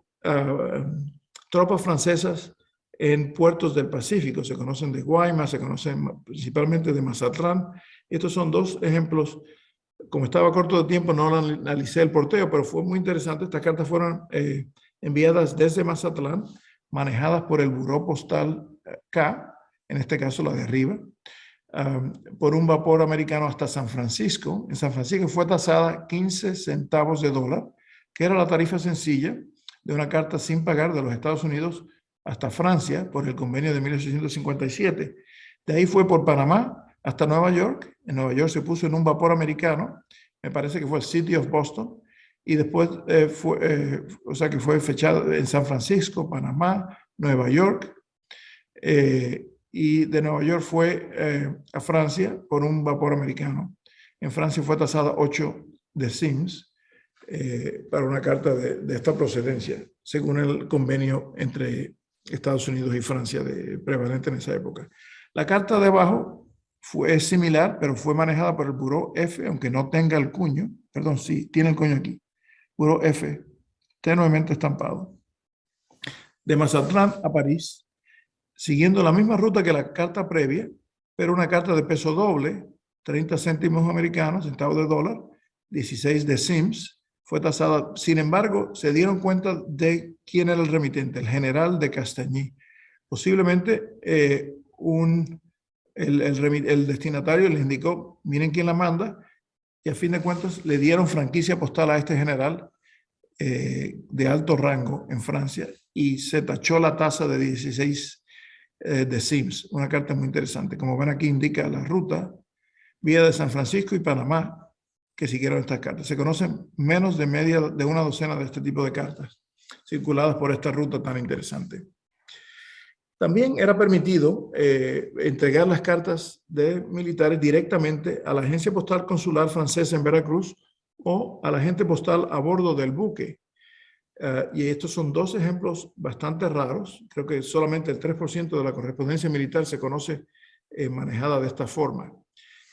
tropas francesas en puertos del Pacífico. Se conocen de Guaymas, se conocen principalmente de Mazatlán. Estos son dos ejemplos. Como estaba corto de tiempo, no analicé el porteo, pero fue muy interesante. Estas cartas fueron enviadas desde Mazatlán, manejadas por el Buró Postal K, en este caso la de arriba, por un vapor americano hasta San Francisco. En San Francisco fue tasada 15 centavos de dólar, que era la tarifa sencilla de una carta sin pagar de los Estados Unidos hasta Francia por el convenio de 1857. De ahí fue por Panamá hasta Nueva York. En Nueva York se puso en un vapor americano, me parece que fue el City of Boston, y después o sea que fue fechado en San Francisco, Panamá, Nueva York, y de Nueva York fue a Francia por un vapor americano. En Francia fue tasada 8 décimes para una carta de esta procedencia, según el convenio entre Estados Unidos y Francia prevalente en esa época. La carta de abajo es similar, pero fue manejada por el Buró F, aunque no tenga el cuño. Perdón, sí, tiene el cuño aquí. Buró F, tenuemente estampado. De Mazatlán a París, siguiendo la misma ruta que la carta previa, pero una carta de peso doble, 30 céntimos americanos, centavos de dólar, 16 décimes, fue tasada. Sin embargo, se dieron cuenta de quién era el remitente, el general de Castagny. Posiblemente el destinatario les indicó, miren quién la manda, y a fin de cuentas le dieron franquicia postal a este general de alto rango en Francia y se tachó la tasa de 16 décimes. Una carta muy interesante. Como ven aquí indica la ruta, vía de San Francisco y Panamá, que siguieron estas cartas. Se conocen menos de una docena de este tipo de cartas circuladas por esta ruta tan interesante. También era permitido entregar las cartas de militares directamente a la agencia postal consular francesa en Veracruz o al agente postal a bordo del buque. Y estos son dos ejemplos bastante raros. Creo que solamente el 3% de la correspondencia militar se conoce manejada de esta forma.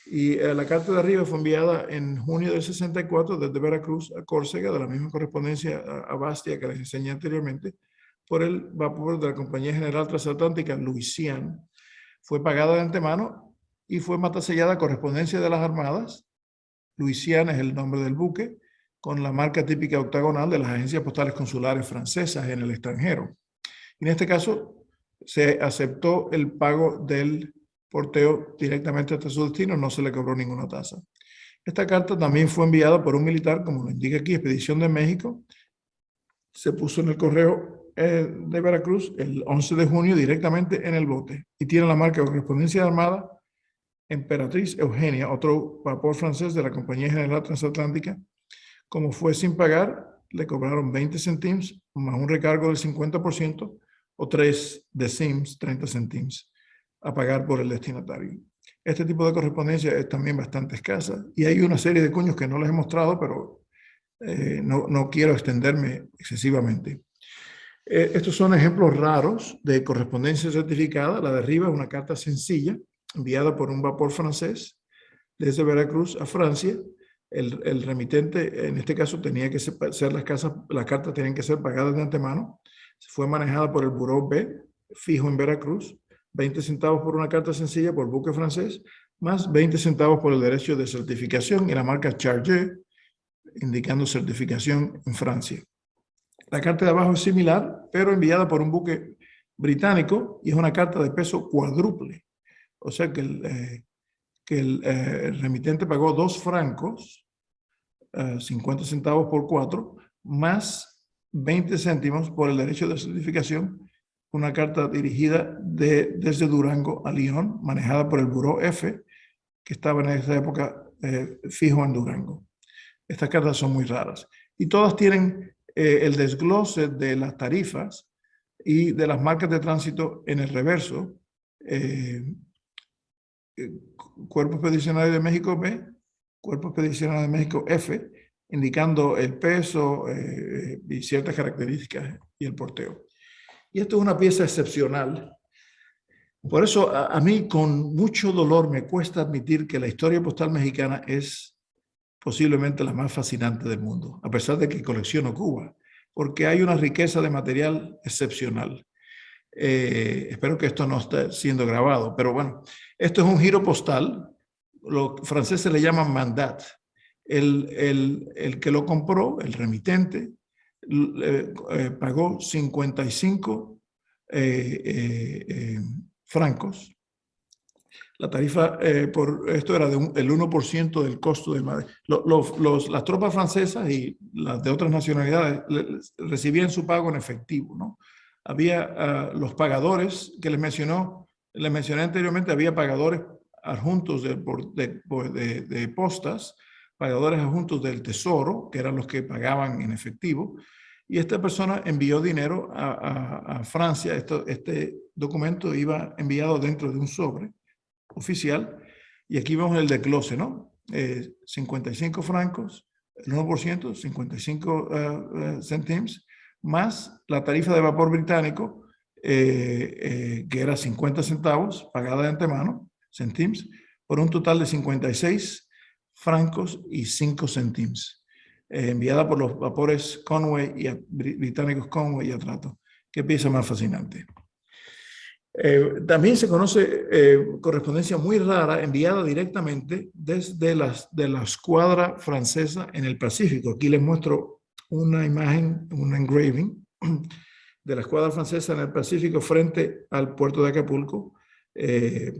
Y la carta de arriba fue enviada en junio del 64 desde Veracruz a Córcega, de la misma correspondencia a Bastia que les enseñé anteriormente, por el vapor de la Compañía General Transatlántica Louisiana. Fue pagada de antemano y fue matasellada a correspondencia de las Armadas. Louisiana es el nombre del buque, con la marca típica octagonal de las agencias postales consulares francesas en el extranjero. En este caso, se aceptó el pago del porteo directamente hasta su destino, no se le cobró ninguna tasa. Esta carta también fue enviada por un militar, como lo indica aquí, Expedición de México. Se puso en el correo de Veracruz el 11 de junio directamente en el bote y tiene la marca de correspondencia armada Emperatriz Eugenia, otro vapor francés de la Compañía General Transatlántica. Como fue sin pagar, le cobraron 20 céntimos más un recargo del 50% o 3 décimes, 30 céntimos a pagar por el destinatario. Este tipo de correspondencia es también bastante escasa y hay una serie de cuños que no les he mostrado, pero no quiero extenderme excesivamente. Estos son ejemplos raros de correspondencia certificada. La de arriba es una carta sencilla enviada por un vapor francés desde Veracruz a Francia. El remitente, en este caso, tenía que ser las cartas tenían que ser pagadas de antemano. Fue manejada por el Buró B, fijo en Veracruz, 20 centavos por una carta sencilla por buque francés, más 20 centavos por el derecho de certificación y la marca Chargé, indicando certificación en Francia. La carta de abajo es similar, pero enviada por un buque británico y es una carta de peso cuádruple. O sea que el remitente pagó 2 francos, 50 centavos por 4, más 20 céntimos por el derecho de certificación. Una carta dirigida desde Durango a Lyon, manejada por el Buró F, que estaba en esa época fijo en Durango. Estas cartas son muy raras. Y todas tienen el desglose de las tarifas y de las marcas de tránsito en el reverso. Cuerpo Expedicionario de México B, Cuerpo Expedicionario de México F, indicando el peso y ciertas características y el porteo. Y esto es una pieza excepcional. Por eso a mí con mucho dolor me cuesta admitir que la historia postal mexicana es posiblemente la más fascinante del mundo, a pesar de que colecciono Cuba, porque hay una riqueza de material excepcional. Espero que esto no esté siendo grabado, pero bueno, esto es un giro postal, los franceses le llaman mandat. El que lo compró, el remitente, pagó 55 francos. La tarifa por esto era el 1% del costo del madera. Las tropas francesas y las de otras nacionalidades recibían su pago en efectivo, ¿no? Había los pagadores que les mencioné anteriormente, había pagadores adjuntos de postas, pagadores adjuntos del tesoro, que eran los que pagaban en efectivo, y esta persona envió dinero a Francia. Este documento iba enviado dentro de un sobre oficial, y aquí vemos el desglose, ¿no? 55 francos, el 1%, 55 céntimos, más la tarifa de vapor británico, que era 50 centavos, pagada de antemano, céntimos, por un total de 56 francos y 5 céntimos, enviada por los vapores Conway y británicos Conway y Atrato. Qué pieza más fascinante. También se conoce correspondencia muy rara enviada directamente desde de la escuadra francesa en el Pacífico. Aquí les muestro una imagen, un engraving de la escuadra francesa en el Pacífico frente al puerto de Acapulco,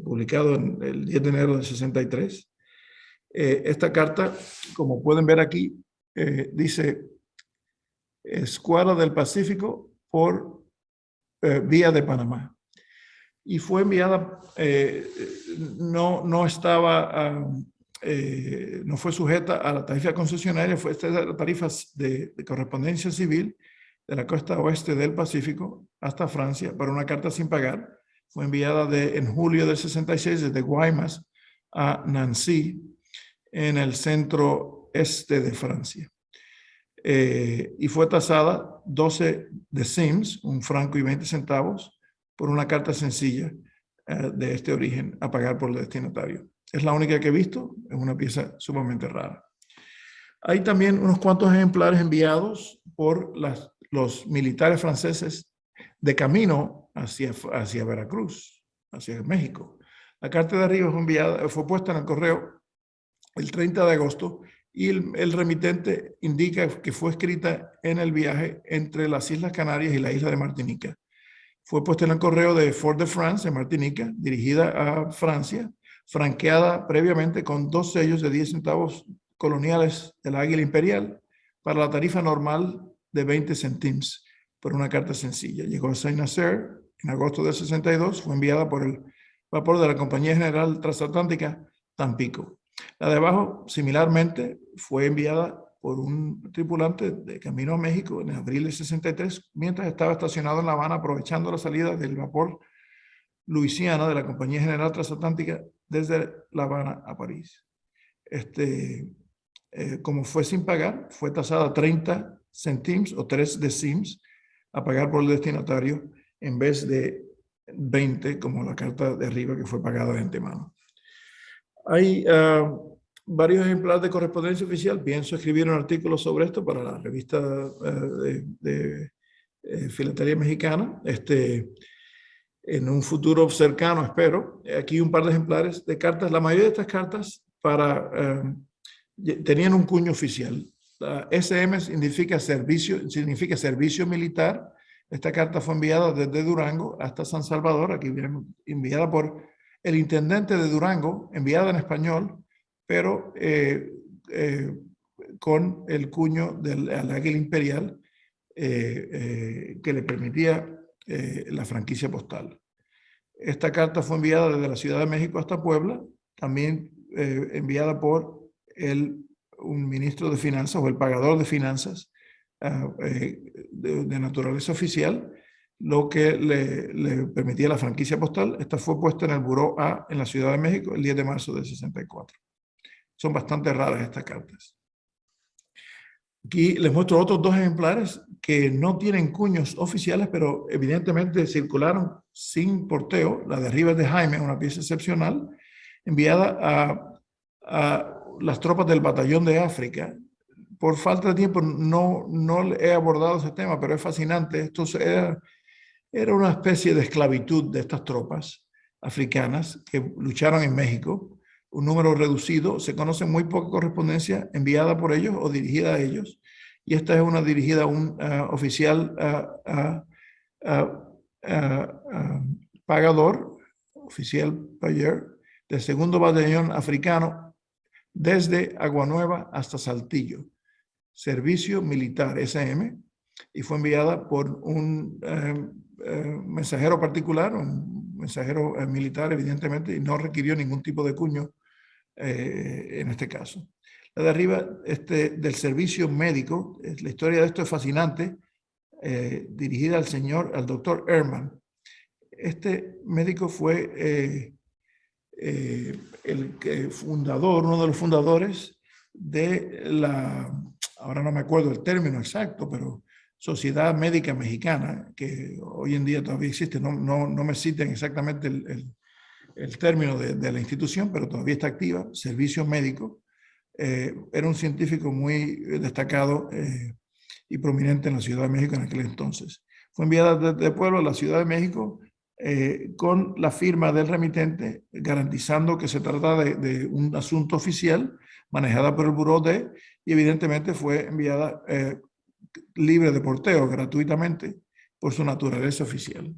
publicado el 10 de enero del 63. Esta carta, como pueden ver aquí, dice Escuadra del Pacífico por vía de Panamá. Y fue enviada, no fue sujeta a la tarifa concesionaria, fue la tarifa de correspondencia civil de la costa oeste del Pacífico hasta Francia para una carta sin pagar. Fue enviada en julio del 66 desde Guaymas a Nancy, en el centro este de Francia. Y fue tasada 12 décimes, un franco y 20 centavos, por una carta sencilla de este origen a pagar por el destinatario. Es la única que he visto, es una pieza sumamente rara. Hay también unos cuantos ejemplares enviados por los militares franceses de camino hacia Veracruz, hacia México. La carta de arriba fue puesta en el correo el 30 de agosto y el remitente indica que fue escrita en el viaje entre las Islas Canarias y la isla de Martinica. Fue puesta en el correo de Fort-de-France, en Martinica, dirigida a Francia, franqueada previamente con 2 sellos de 10 centavos coloniales del Águila Imperial para la tarifa normal de 20 céntimos por una carta sencilla. Llegó a Saint-Nazaire en agosto del 62, fue enviada por el vapor de la Compañía General Transatlántica Tampico. La de abajo, similarmente, fue enviada por un tripulante de camino a México en abril del 63, mientras estaba estacionado en La Habana, aprovechando la salida del vapor Luisiana de la Compañía General Transatlántica desde La Habana a París. Como fue sin pagar, fue tasada 30 céntimos o 3 décimes a pagar por el destinatario en vez de 20 como la carta de arriba que fue pagada de antemano. Hay varios ejemplares de correspondencia oficial. Pienso escribir un artículo sobre esto para la revista de Filatelía Mexicana. En un futuro cercano, espero. Aquí un par de ejemplares de cartas. La mayoría de estas cartas tenían un cuño oficial. La SM significa servicio militar. Esta carta fue enviada desde Durango hasta San Salvador. Aquí viene enviada por el intendente de Durango, enviada en español, pero con el cuño del Águila Imperial que le permitía la franquicia postal. Esta carta fue enviada desde la Ciudad de México hasta Puebla, también enviada por un ministro de Finanzas o el pagador de finanzas de naturaleza oficial, lo que le permitía la franquicia postal. Esta fue puesta en el Buró A en la Ciudad de México el 10 de marzo del 64. Son bastante raras estas cartas. Aquí les muestro otros dos ejemplares que no tienen cuños oficiales, pero evidentemente circularon sin porteo. La de arriba es de Jaime, una pieza excepcional, enviada a las tropas del Batallón de África. Por falta de tiempo no he abordado ese tema, pero es fascinante. Esto era una especie de esclavitud de estas tropas africanas que lucharon en México, un número reducido. Se conoce muy poca correspondencia enviada por ellos o dirigida a ellos, y esta es una dirigida a un oficial pagador, oficial payer, del segundo batallón africano desde Aguanueva hasta Saltillo, servicio militar SM, y fue enviada por un mensajero particular, un mensajero militar, evidentemente, y no requirió ningún tipo de cuño en este caso. La de arriba, del servicio médico, la historia de esto es fascinante, dirigida al doctor Ehrman. Este médico fue uno de los fundadores de ahora no me acuerdo el término exacto, pero Sociedad Médica Mexicana, que hoy en día todavía existe. No me citen exactamente el término de la institución, pero todavía está activa, Servicio Médico. Era un científico muy destacado y prominente en la Ciudad de México en aquel entonces. Fue enviada desde Puebla a la Ciudad de México con la firma del remitente, garantizando que se trata de un asunto oficial manejada por el Buró de, y evidentemente fue enviada libre de porteo, gratuitamente, por su naturaleza oficial.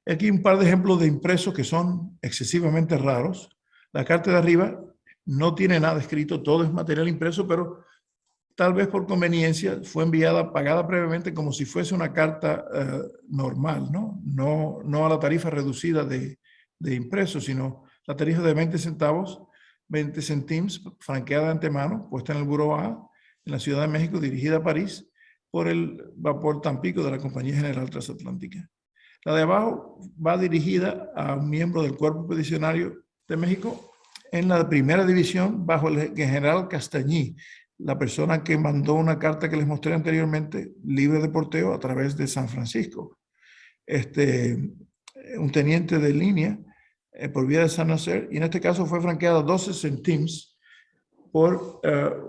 Aquí un par de ejemplos de impresos que son excesivamente raros. La carta de arriba no tiene nada escrito, todo es material impreso, pero tal vez por conveniencia fue enviada, pagada previamente como si fuese una carta normal, no a la tarifa reducida de impreso, sino la tarifa de 20 centavos, 20 centimes, franqueada de antemano, puesta en el Buró A, en la Ciudad de México, dirigida a París, por el vapor Tampico de la Compañía General Transatlántica. La de abajo va dirigida a un miembro del Cuerpo Expedicionario de México en la primera división bajo el general Castañí, la persona que mandó una carta que les mostré anteriormente, libre de porteo, a través de San Francisco. Un teniente de línea por vía de San Nacer, y en este caso fue franqueada 12 centimes por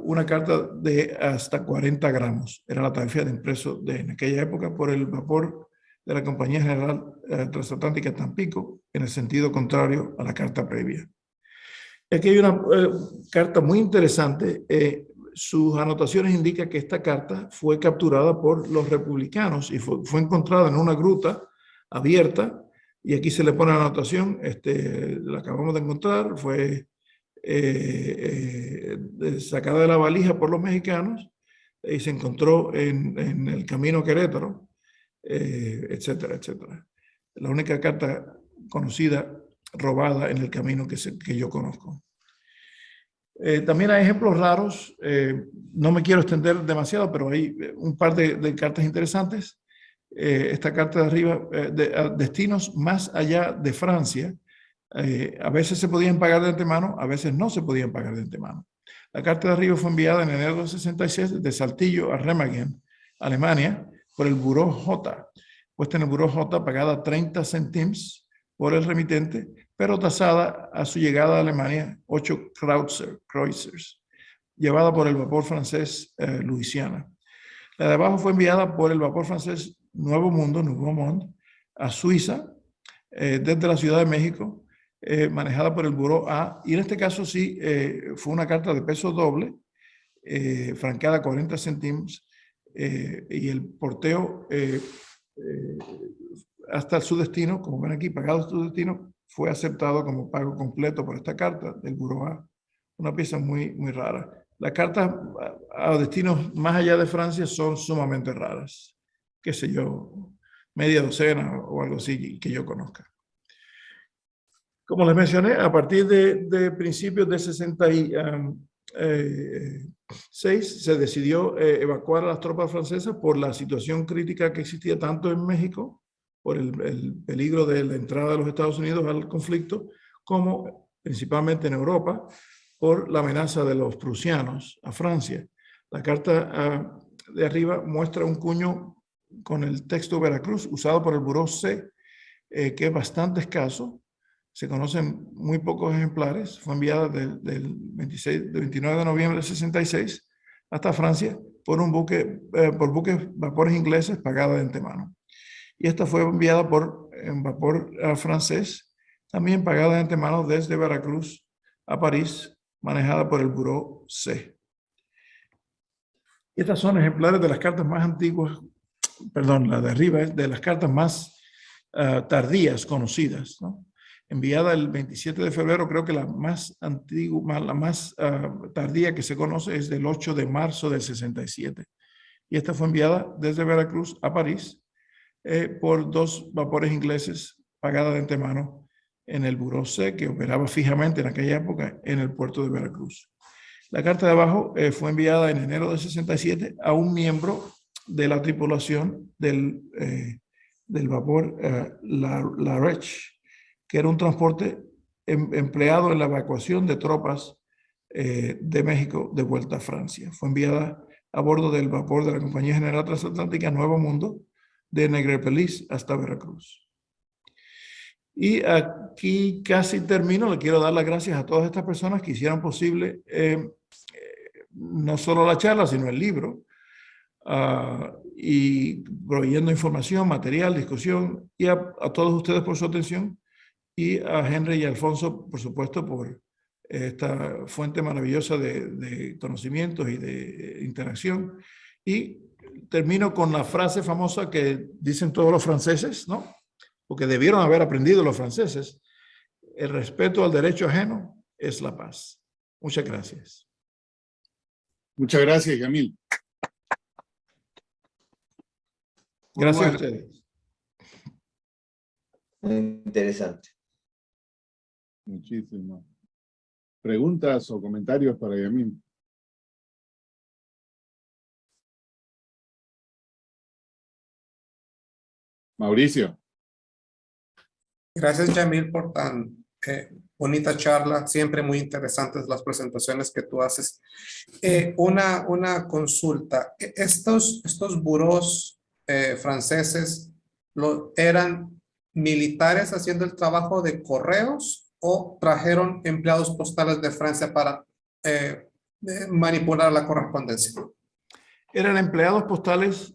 una carta de hasta 40 gramos. Era la tarifa de impreso en aquella época por el vapor de la Compañía General Transatlántica Tampico, en el sentido contrario a la carta previa. Aquí hay una carta muy interesante. Sus anotaciones indican que esta carta fue capturada por los republicanos y fue encontrada en una gruta abierta, y aquí se le pone la anotación, la acabamos de encontrar, fue sacada de la valija por los mexicanos y se encontró en el camino a Querétaro, etcétera, etcétera. La única carta conocida robada en el camino que yo conozco. También hay ejemplos raros, no me quiero extender demasiado, pero hay un par de cartas interesantes. Esta carta de arriba, destinos más allá de Francia, a veces se podían pagar de antemano, a veces no se podían pagar de antemano. La carta de arriba fue enviada en enero de 66 de Saltillo a Remagen, Alemania, por el Buró J, puesta en el Buró J, pagada 30 centimes por el remitente, pero tasada a su llegada a Alemania 8 Kreuzers, llevada por el vapor francés Louisiana. La de abajo fue enviada por el vapor francés Nuevo Mundo, Nouveau Monde, a Suiza, desde la Ciudad de México, manejada por el Buró A, y en este caso sí fue una carta de peso doble, franqueada 40 céntimos, y el porteo hasta su destino, como ven aquí, pagado hasta su destino, fue aceptado como pago completo por esta carta del Buró A. Una pieza muy, muy rara. Las cartas a destinos más allá de Francia son sumamente raras. Qué sé yo, media docena o algo así que yo conozca. Como les mencioné, a partir de principios de 66 se decidió evacuar a las tropas francesas por la situación crítica que existía tanto en México, por el peligro de la entrada de los Estados Unidos al conflicto, como principalmente en Europa, por la amenaza de los prusianos a Francia. La carta de arriba muestra un cuño con el texto Veracruz usado por el Buró C, que es bastante escaso. Se conocen muy pocos ejemplares. Fue enviada del 29 de noviembre del 66 hasta Francia por buques vapores ingleses pagada de antemano. Y esta fue enviada por un vapor francés, también pagada de antemano desde Veracruz a París, manejada por el Buró C. Estas son ejemplares de las cartas más antiguas, perdón, la de arriba es de las cartas más tardías conocidas, ¿no? Enviada el 27 de febrero, creo que la más antigua, la más tardía que se conoce es del 8 de marzo del 67. Y esta fue enviada desde Veracruz a París por dos vapores ingleses pagada de antemano en el Buró C, que operaba fijamente en aquella época en el puerto de Veracruz. La carta de abajo fue enviada en enero del 67 a un miembro de la tripulación del vapor La Reche, que era un transporte empleado en la evacuación de tropas de México de vuelta a Francia. Fue enviada a bordo del vapor de la Compañía General Transatlántica Nuevo Mundo de Negrepelís hasta Veracruz. Y aquí casi termino. Le quiero dar las gracias a todas estas personas que hicieron posible no solo la charla, sino el libro, y proveyendo información, material, discusión, y a todos ustedes por su atención, y a Henry y a Alfonso, por supuesto, por esta fuente maravillosa de conocimientos y de interacción. Y termino con la frase famosa que dicen todos los franceses, ¿no? Porque debieron haber aprendido los franceses: el respeto al derecho ajeno es la paz. Muchas gracias. Muchas gracias, Yamil. Gracias a ustedes. Muy interesante. Muchísimas. ¿Preguntas o comentarios para Yamil? Mauricio. Gracias, Yamil, por tan bonita charla. Siempre muy interesantes las presentaciones que tú haces. Una consulta. Estos burós franceses eran militares haciendo el trabajo de correos o trajeron empleados postales de Francia para manipular la correspondencia? Eran empleados postales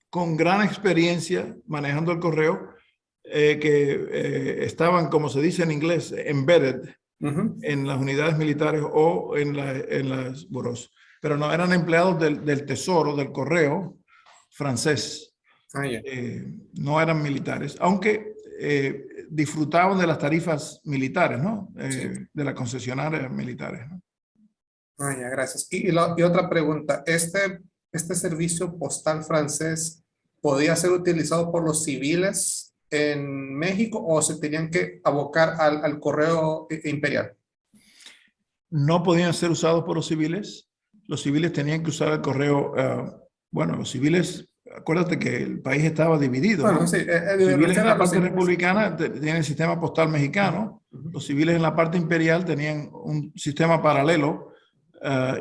con gran experiencia manejando el correo, que estaban, como se dice en inglés, embedded en las unidades militares o en las burós. Pero no, eran empleados del tesoro, del correo francés. No eran militares, aunque disfrutaban de las tarifas militares, ¿no? Sí. De las concesionarias militares, ¿no? Ya, gracias. Y otra pregunta, ¿este servicio postal francés podía ser utilizado por los civiles en México o se tenían que abocar al correo imperial? No podían ser usados por los civiles. Los civiles tenían que usar el correo. Bueno, los civiles, acuérdate que el país estaba dividido, Bueno, ¿no? sí. Los civiles en la parte republicana tenían el sistema postal mexicano. Los civiles en la parte imperial tenían un sistema paralelo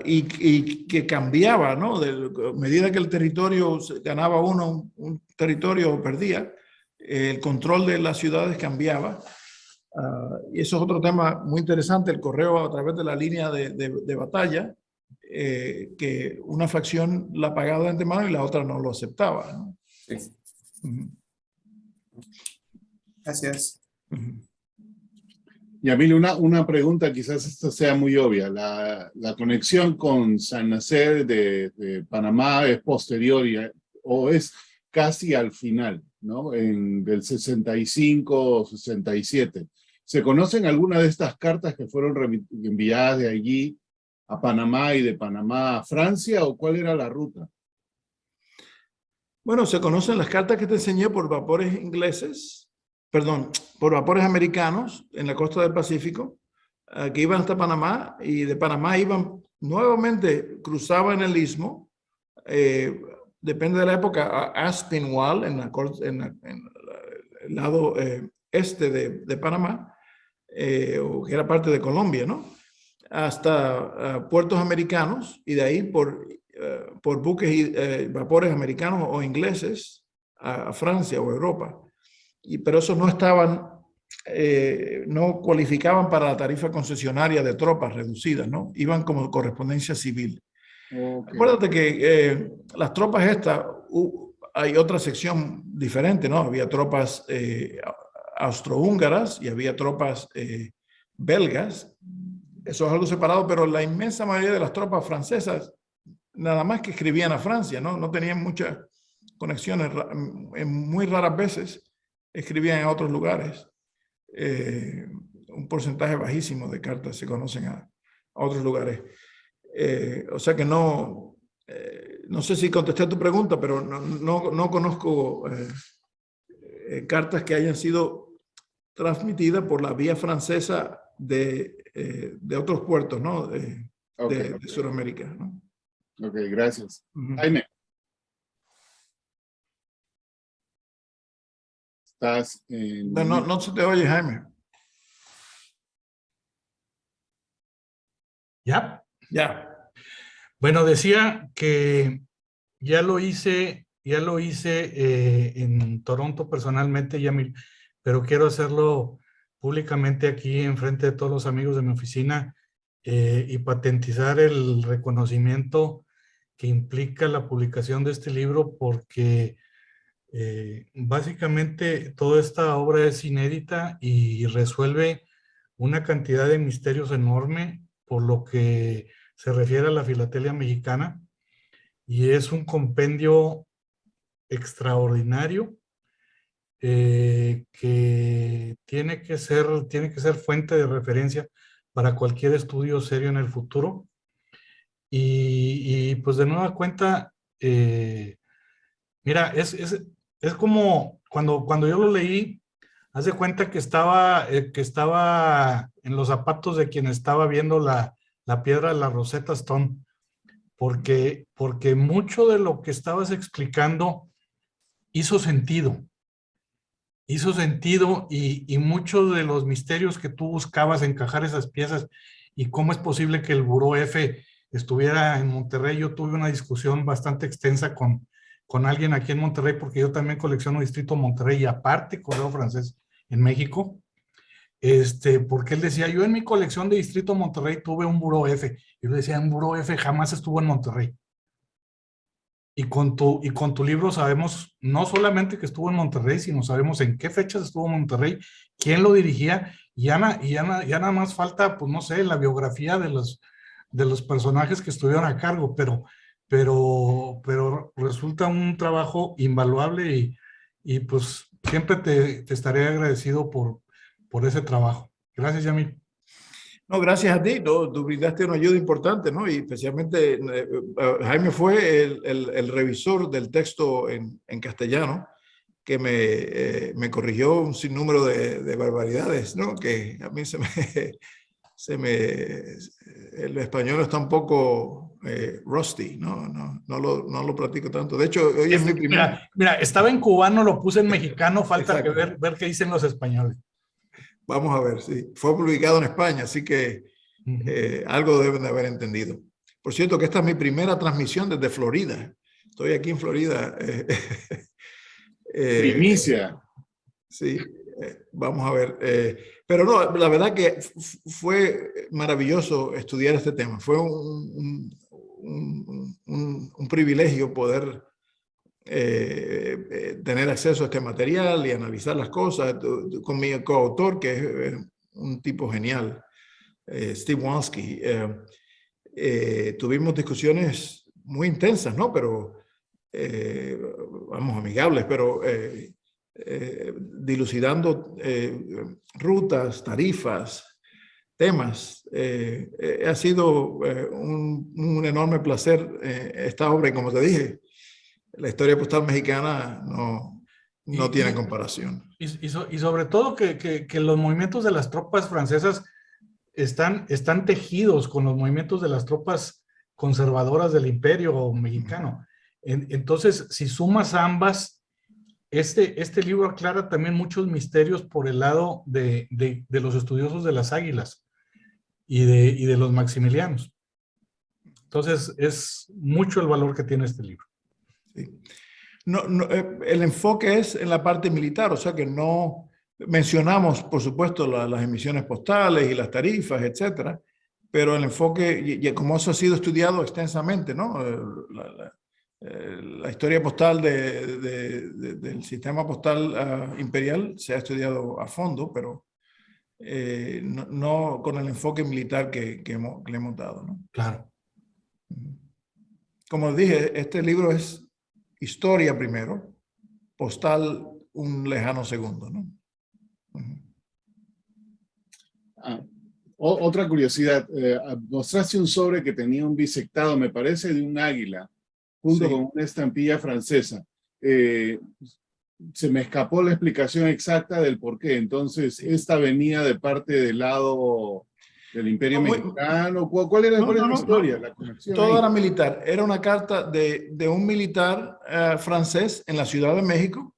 y que cambiaba, ¿no? A medida que el territorio ganaba un territorio o perdía, el control de las ciudades cambiaba. Y eso es otro tema muy interesante, el correo a través de la línea de batalla, que una facción la pagaba de antemano y la otra no lo aceptaba, ¿no? Sí. Gracias. Yamil, una pregunta, quizás esta sea muy obvia. ¿La conexión con San Nacer de Panamá es posterior o es casi al final, ¿no? Del 65 o 67. ¿Se conocen alguna de estas cartas que fueron enviadas de allí a Panamá y de Panamá a Francia, o cuál era la ruta? Bueno, se conocen las cartas que te enseñé por vapores ingleses, perdón, por vapores americanos en la costa del Pacífico, que iban hasta Panamá, y de Panamá iban nuevamente, cruzaban el istmo, depende de la época, a Aspinwall, en el lado este de Panamá, o que era parte de Colombia, ¿no? Hasta puertos americanos, y de ahí por por buques y vapores americanos o ingleses a Francia o Europa. Pero esos no estaban, no cualificaban para la tarifa concesionaria de tropas reducidas, ¿no? Iban como correspondencia civil. Okay. Acuérdate que las tropas estas, hay otra sección diferente, ¿no? Había tropas austrohúngaras y había tropas belgas. Eso es algo separado, pero la inmensa mayoría de las tropas francesas nada más que escribían a Francia, ¿no? No tenían muchas conexiones, muy raras veces escribían en otros lugares. Un porcentaje bajísimo de cartas se conocen a otros lugares. O sea que no sé si contesté tu pregunta, pero no conozco cartas que hayan sido transmitidas por la vía francesa de otros puertos, ¿no? De Sudamérica, ¿no? Ok, gracias. Jaime. Estás en... No se te oye, Jaime. ¿Ya? Ya. Bueno, decía que ya lo hice en Toronto personalmente, Yamil, pero quiero hacerlo públicamente aquí en frente de todos los amigos de mi oficina y patentizar el reconocimiento que implica la publicación de este libro, porque básicamente toda esta obra es inédita y resuelve una cantidad de misterios enorme por lo que se refiere a la filatelia mexicana, y es un compendio extraordinario que tiene que ser fuente de referencia para cualquier estudio serio en el futuro. Y pues de nueva cuenta, mira, es como cuando yo lo leí, haz de cuenta que estaba en los zapatos de quien estaba viendo la piedra de la Rosetta Stone, porque mucho de lo que estabas explicando hizo sentido y muchos de los misterios que tú buscabas encajar esas piezas y cómo es posible que el Buró F estuviera en Monterrey. Yo tuve una discusión bastante extensa con alguien aquí en Monterrey, porque yo también colecciono Distrito Monterrey y aparte Correo Francés en México, porque él decía, yo en mi colección de Distrito Monterrey tuve un Buró F. Yo le decía, un Buró F jamás estuvo en Monterrey. Y con tu libro sabemos no solamente que estuvo en Monterrey, sino sabemos en qué fechas estuvo en Monterrey, quién lo dirigía, y ya nada más falta, pues no sé, la biografía de los personajes que estuvieron a cargo, pero resulta un trabajo invaluable y pues siempre te estaré agradecido por ese trabajo. Gracias, Yamil. No, gracias a ti, ¿no? Tú brindaste una ayuda importante, ¿no? Y especialmente Jaime fue el revisor del texto en castellano, que me corrigió un sinnúmero de barbaridades, ¿no? Que a mí el español está un poco rusty, ¿no? No lo practico tanto. De hecho, hoy es mi primer... Mira, estaba en cubano, lo puse en mexicano, falta Exacto. que ver qué dicen los españoles. Vamos a ver, sí. Fue publicado en España, así que algo deben de haber entendido. Por cierto, que esta es mi primera transmisión desde Florida. Estoy aquí en Florida. Primicia. Sí, vamos a ver. Pero no, la verdad que fue maravilloso estudiar este tema. Fue un privilegio poder tener acceso a este material y analizar las cosas con mi coautor, que es un tipo genial, Steve Wansky. Tuvimos discusiones muy intensas, ¿no? Pero, vamos, amigables, pero dilucidando rutas, tarifas, temas. Ha sido un enorme placer esta obra, y como te dije, la historia postal mexicana no tiene comparación. Y sobre todo que los movimientos de las tropas francesas están tejidos con los movimientos de las tropas conservadoras del imperio mexicano. Entonces, si sumas ambas, este libro aclara también muchos misterios por el lado de los estudiosos de las águilas y de los maximilianos. Entonces, es mucho el valor que tiene este libro. Sí. El enfoque es en la parte militar, o sea que no mencionamos, por supuesto, las emisiones postales y las tarifas, etcétera, pero el enfoque, y como eso ha sido estudiado extensamente, ¿no? La historia postal del sistema postal imperial se ha estudiado a fondo, pero no con el enfoque militar que le hemos dado, ¿no? Claro. Como dije, este libro es historia primero, postal un lejano segundo, ¿no? Otra curiosidad, mostraste un sobre que tenía un bisectado, me parece, de un águila, junto Sí. con una estampilla francesa. Se me escapó la explicación exacta del por qué. Entonces, esta venía de parte del lado del Imperio Mexicano. ¿Cuál era la historia, la conexión Todo ahí? era militar. Era una carta de un militar francés en la Ciudad de México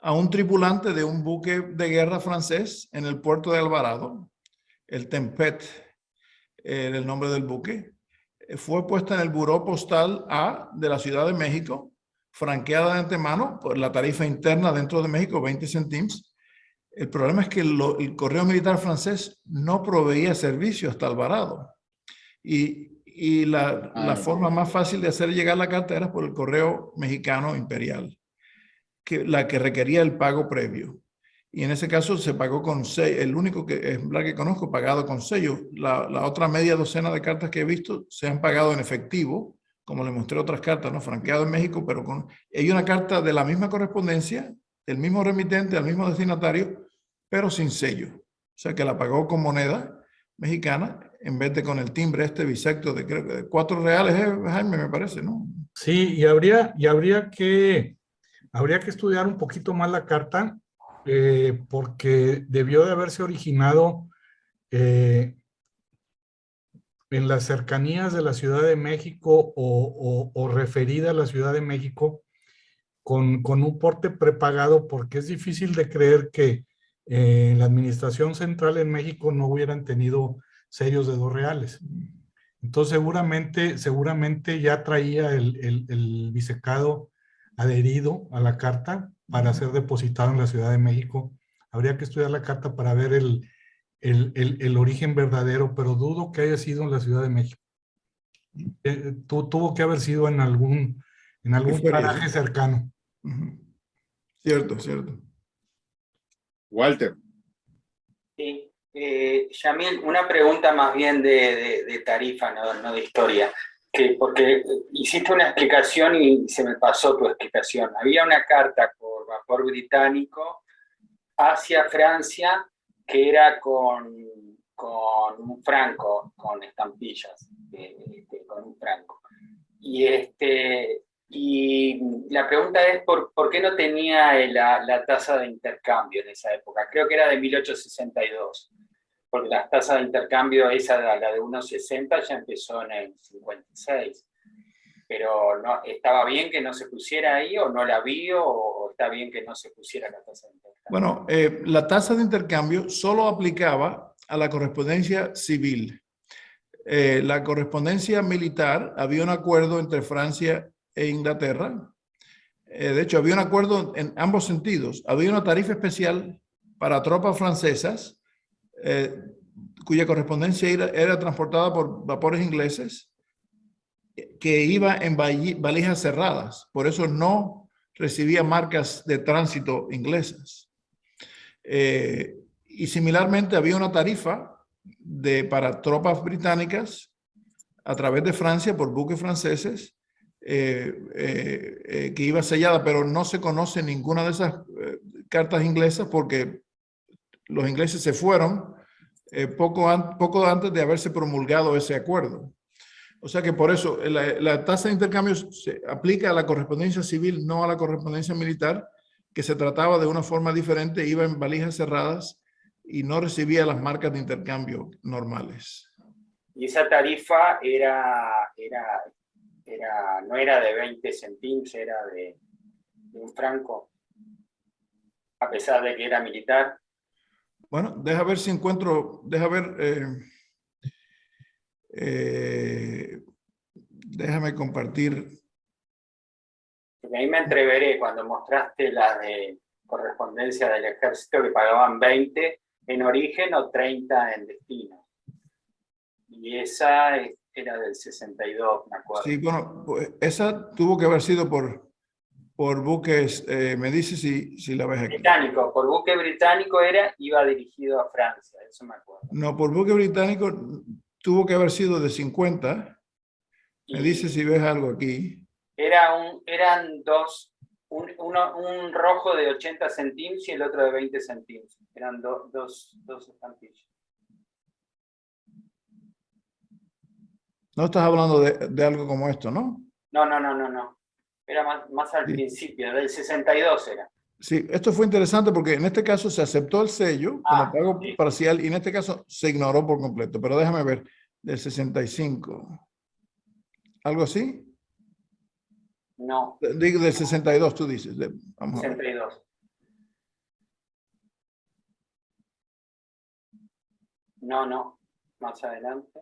a un tripulante de un buque de guerra francés en el puerto de Alvarado. El Tempet era el nombre del buque. Fue puesta en el buró postal A de la Ciudad de México, franqueada de antemano por la tarifa interna dentro de México, 20 céntimos. El problema es que el correo militar francés no proveía servicio hasta Alvarado. Y la forma más fácil de hacer llegar la carta era por el correo mexicano imperial, la que requería el pago previo. Y en ese caso se pagó con sello, el único ejemplar que conozco pagado con sello. La otra media docena de cartas que he visto se han pagado en efectivo, como le mostré otras cartas, ¿no? Franqueado en México, pero hay una carta de la misma correspondencia, del mismo remitente, al mismo destinatario, pero sin sello. O sea que la pagó con moneda mexicana en vez de con el timbre bisecto de, creo que de 4 reales, Jaime, me parece, ¿no? Sí, y habría que estudiar un poquito más la carta, porque debió de haberse originado en las cercanías de la Ciudad de México o referida a la Ciudad de México con un porte prepagado, porque es difícil de creer que en la administración central en México no hubieran tenido sellos de 2 reales. Entonces seguramente ya traía el bisecado adherido a la carta para ser depositado en la Ciudad de México. Habría que estudiar la carta para ver el origen verdadero, pero dudo que haya sido en la Ciudad de México. Tuvo que haber sido en algún paraje cercano. Cierto, cierto. Walter. Sí. Yamil, una pregunta más bien de tarifa, no de historia, porque hiciste una explicación y se me pasó tu explicación. Había una carta por vapor británico hacia Francia que era con un franco, con estampillas, con un franco. Y la pregunta es, ¿por qué no tenía la tasa de intercambio en esa época? Creo que era de 1862. Porque la tasa de intercambio, la de 1,60, ya empezó en el 56. Pero no, ¿estaba bien que no se pusiera ahí o no la vio o está bien que no se pusiera la tasa de intercambio? Bueno, la tasa de intercambio solo aplicaba a la correspondencia civil. La correspondencia militar, había un acuerdo entre Francia e Inglaterra. De hecho, había un acuerdo en ambos sentidos. Había una tarifa especial para tropas francesas cuya correspondencia era transportada por vapores ingleses que iba en valijas cerradas. Por eso no recibía marcas de tránsito inglesas. Y similarmente había una tarifa para tropas británicas a través de Francia por buques franceses que iba sellada, pero no se conoce ninguna de esas cartas inglesas porque los ingleses se fueron poco antes de haberse promulgado ese acuerdo. O sea que por eso la tasa de intercambio se aplica a la correspondencia civil, no a la correspondencia militar, que se trataba de una forma diferente, iba en valijas cerradas y no recibía las marcas de intercambio normales. Y esa tarifa no era de 20 céntimos, era de un franco, a pesar de que era militar. Bueno, deja ver si encuentro, Déjame compartir. Porque ahí me entreveré cuando mostraste la de correspondencia del ejército que pagaban 20 en origen o 30 en destino. Y esa era del 62, me acuerdo. Sí, bueno, pues, esa tuvo que haber sido por buques, me dices si la ves aquí. Británico, por buque británico iba dirigido a Francia, eso me acuerdo. No, por buque británico tuvo que haber sido de 50. Me Y dices si ves algo aquí. eran dos, un rojo de 80 centímetros y el otro de 20 centímetros. Eran dos estampillas. No estás hablando de algo como esto, ¿no? No. Era más al Sí. principio, del 62 era. Sí, esto fue interesante porque en este caso se aceptó el sello como pago sí. parcial y en este caso se ignoró por completo. Pero déjame ver, del 65. ¿Algo así? No, Digo del 62, tú dices. Vamos a ver. 62. No, más adelante.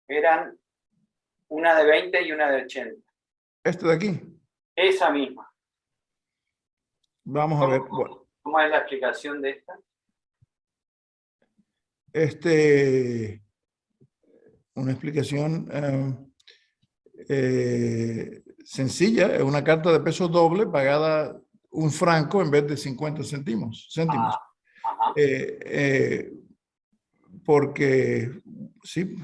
Eran una de 20 y una de 80. Este de aquí. Esa misma. Vamos a ver. Bueno, ¿Cómo es la explicación de esta? una explicación sencilla. Es una carta de peso doble pagada un franco en vez de 50 céntimos. Ajá. Porque, sí,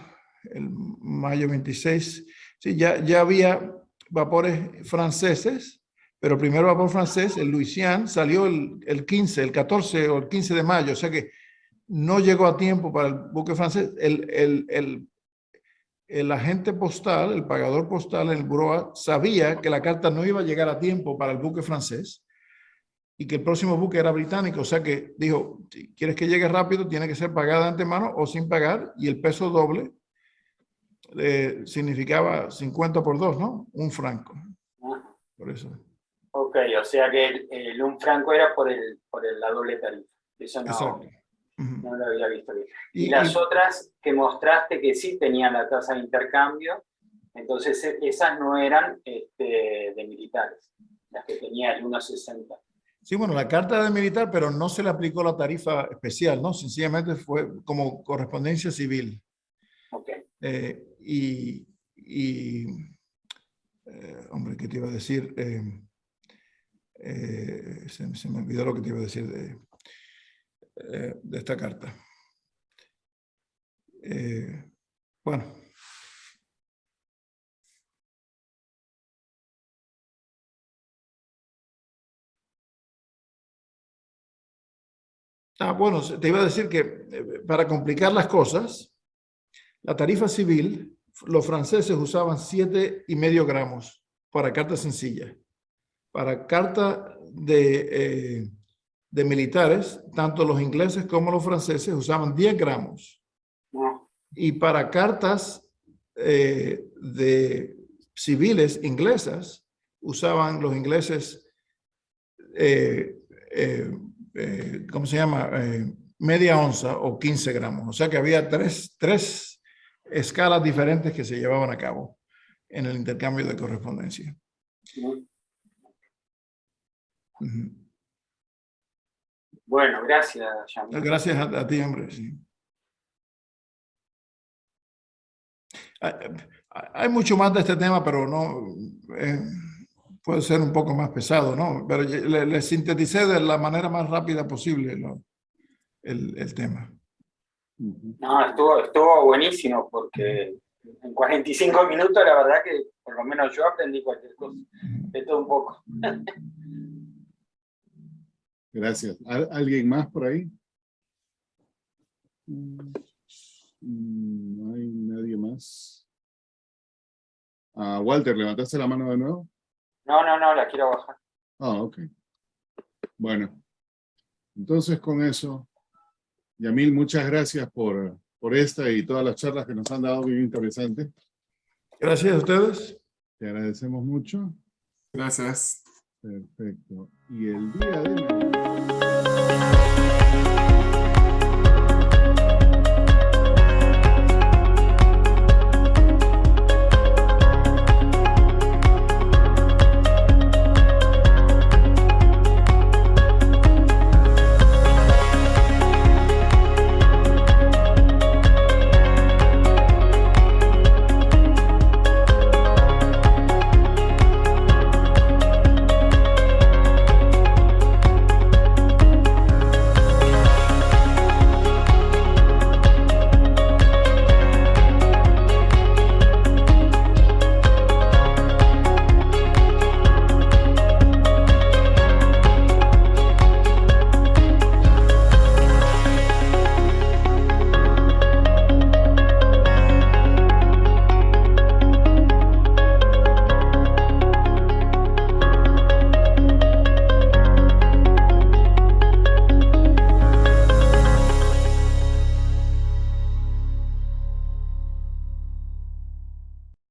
el mayo 26, sí, ya había vapores franceses, pero el primer vapor francés, el Louisiane, salió el 15, el 14 o el 15 de mayo, o sea que no llegó a tiempo para el buque francés. El agente postal, el pagador postal en el Buró sabía que la carta no iba a llegar a tiempo para el buque francés y que el próximo buque era británico, o sea que dijo, si quieres que llegue rápido, tiene que ser pagada de antemano o sin pagar, y el peso doble significaba 50 por 2, ¿no? Un franco. Ajá. Por eso. Ok, o sea que el un franco era por la doble tarifa. Eso Exacto. no lo había visto bien. Y Y las otras que mostraste que sí tenían la tasa de intercambio, entonces esas no eran de militares, las que tenía el 1.60. sí, bueno, la carta de militar, pero no se le aplicó la tarifa especial, ¿no? Sencillamente fue como correspondencia civil. Ok. Hombre, ¿qué te iba a decir? Se me olvidó lo que te iba a decir de esta carta. Bueno. Bueno, te iba a decir que para complicar las cosas, la tarifa civil, los franceses usaban 7,5 gramos para carta sencilla. Para carta de militares, tanto los ingleses como los franceses usaban 10 gramos. No. Y para cartas de civiles inglesas, usaban los ingleses, ¿cómo se llama? Media onza o 15 gramos. O sea que había tres escalas diferentes que se llevaban a cabo en el intercambio de correspondencia. Bueno, gracias, Yamil. Gracias a ti, hombre. Sí. Hay mucho más de este tema, pero no puede ser un poco más pesado, ¿no? Pero le sinteticé de la manera más rápida posible el tema. No, estuvo buenísimo porque en 45 minutos la verdad que por lo menos yo aprendí cualquier cosa, de todo un poco. Gracias. ¿Alguien más por ahí? No hay nadie más. Walter, ¿levantaste la mano de nuevo? No, la quiero bajar. Ok. Bueno, entonces con eso, Yamil, muchas gracias por esta y todas las charlas que nos han dado, bien interesantes. Gracias a ustedes. Te agradecemos mucho. Gracias. Perfecto. Y el día de mañana...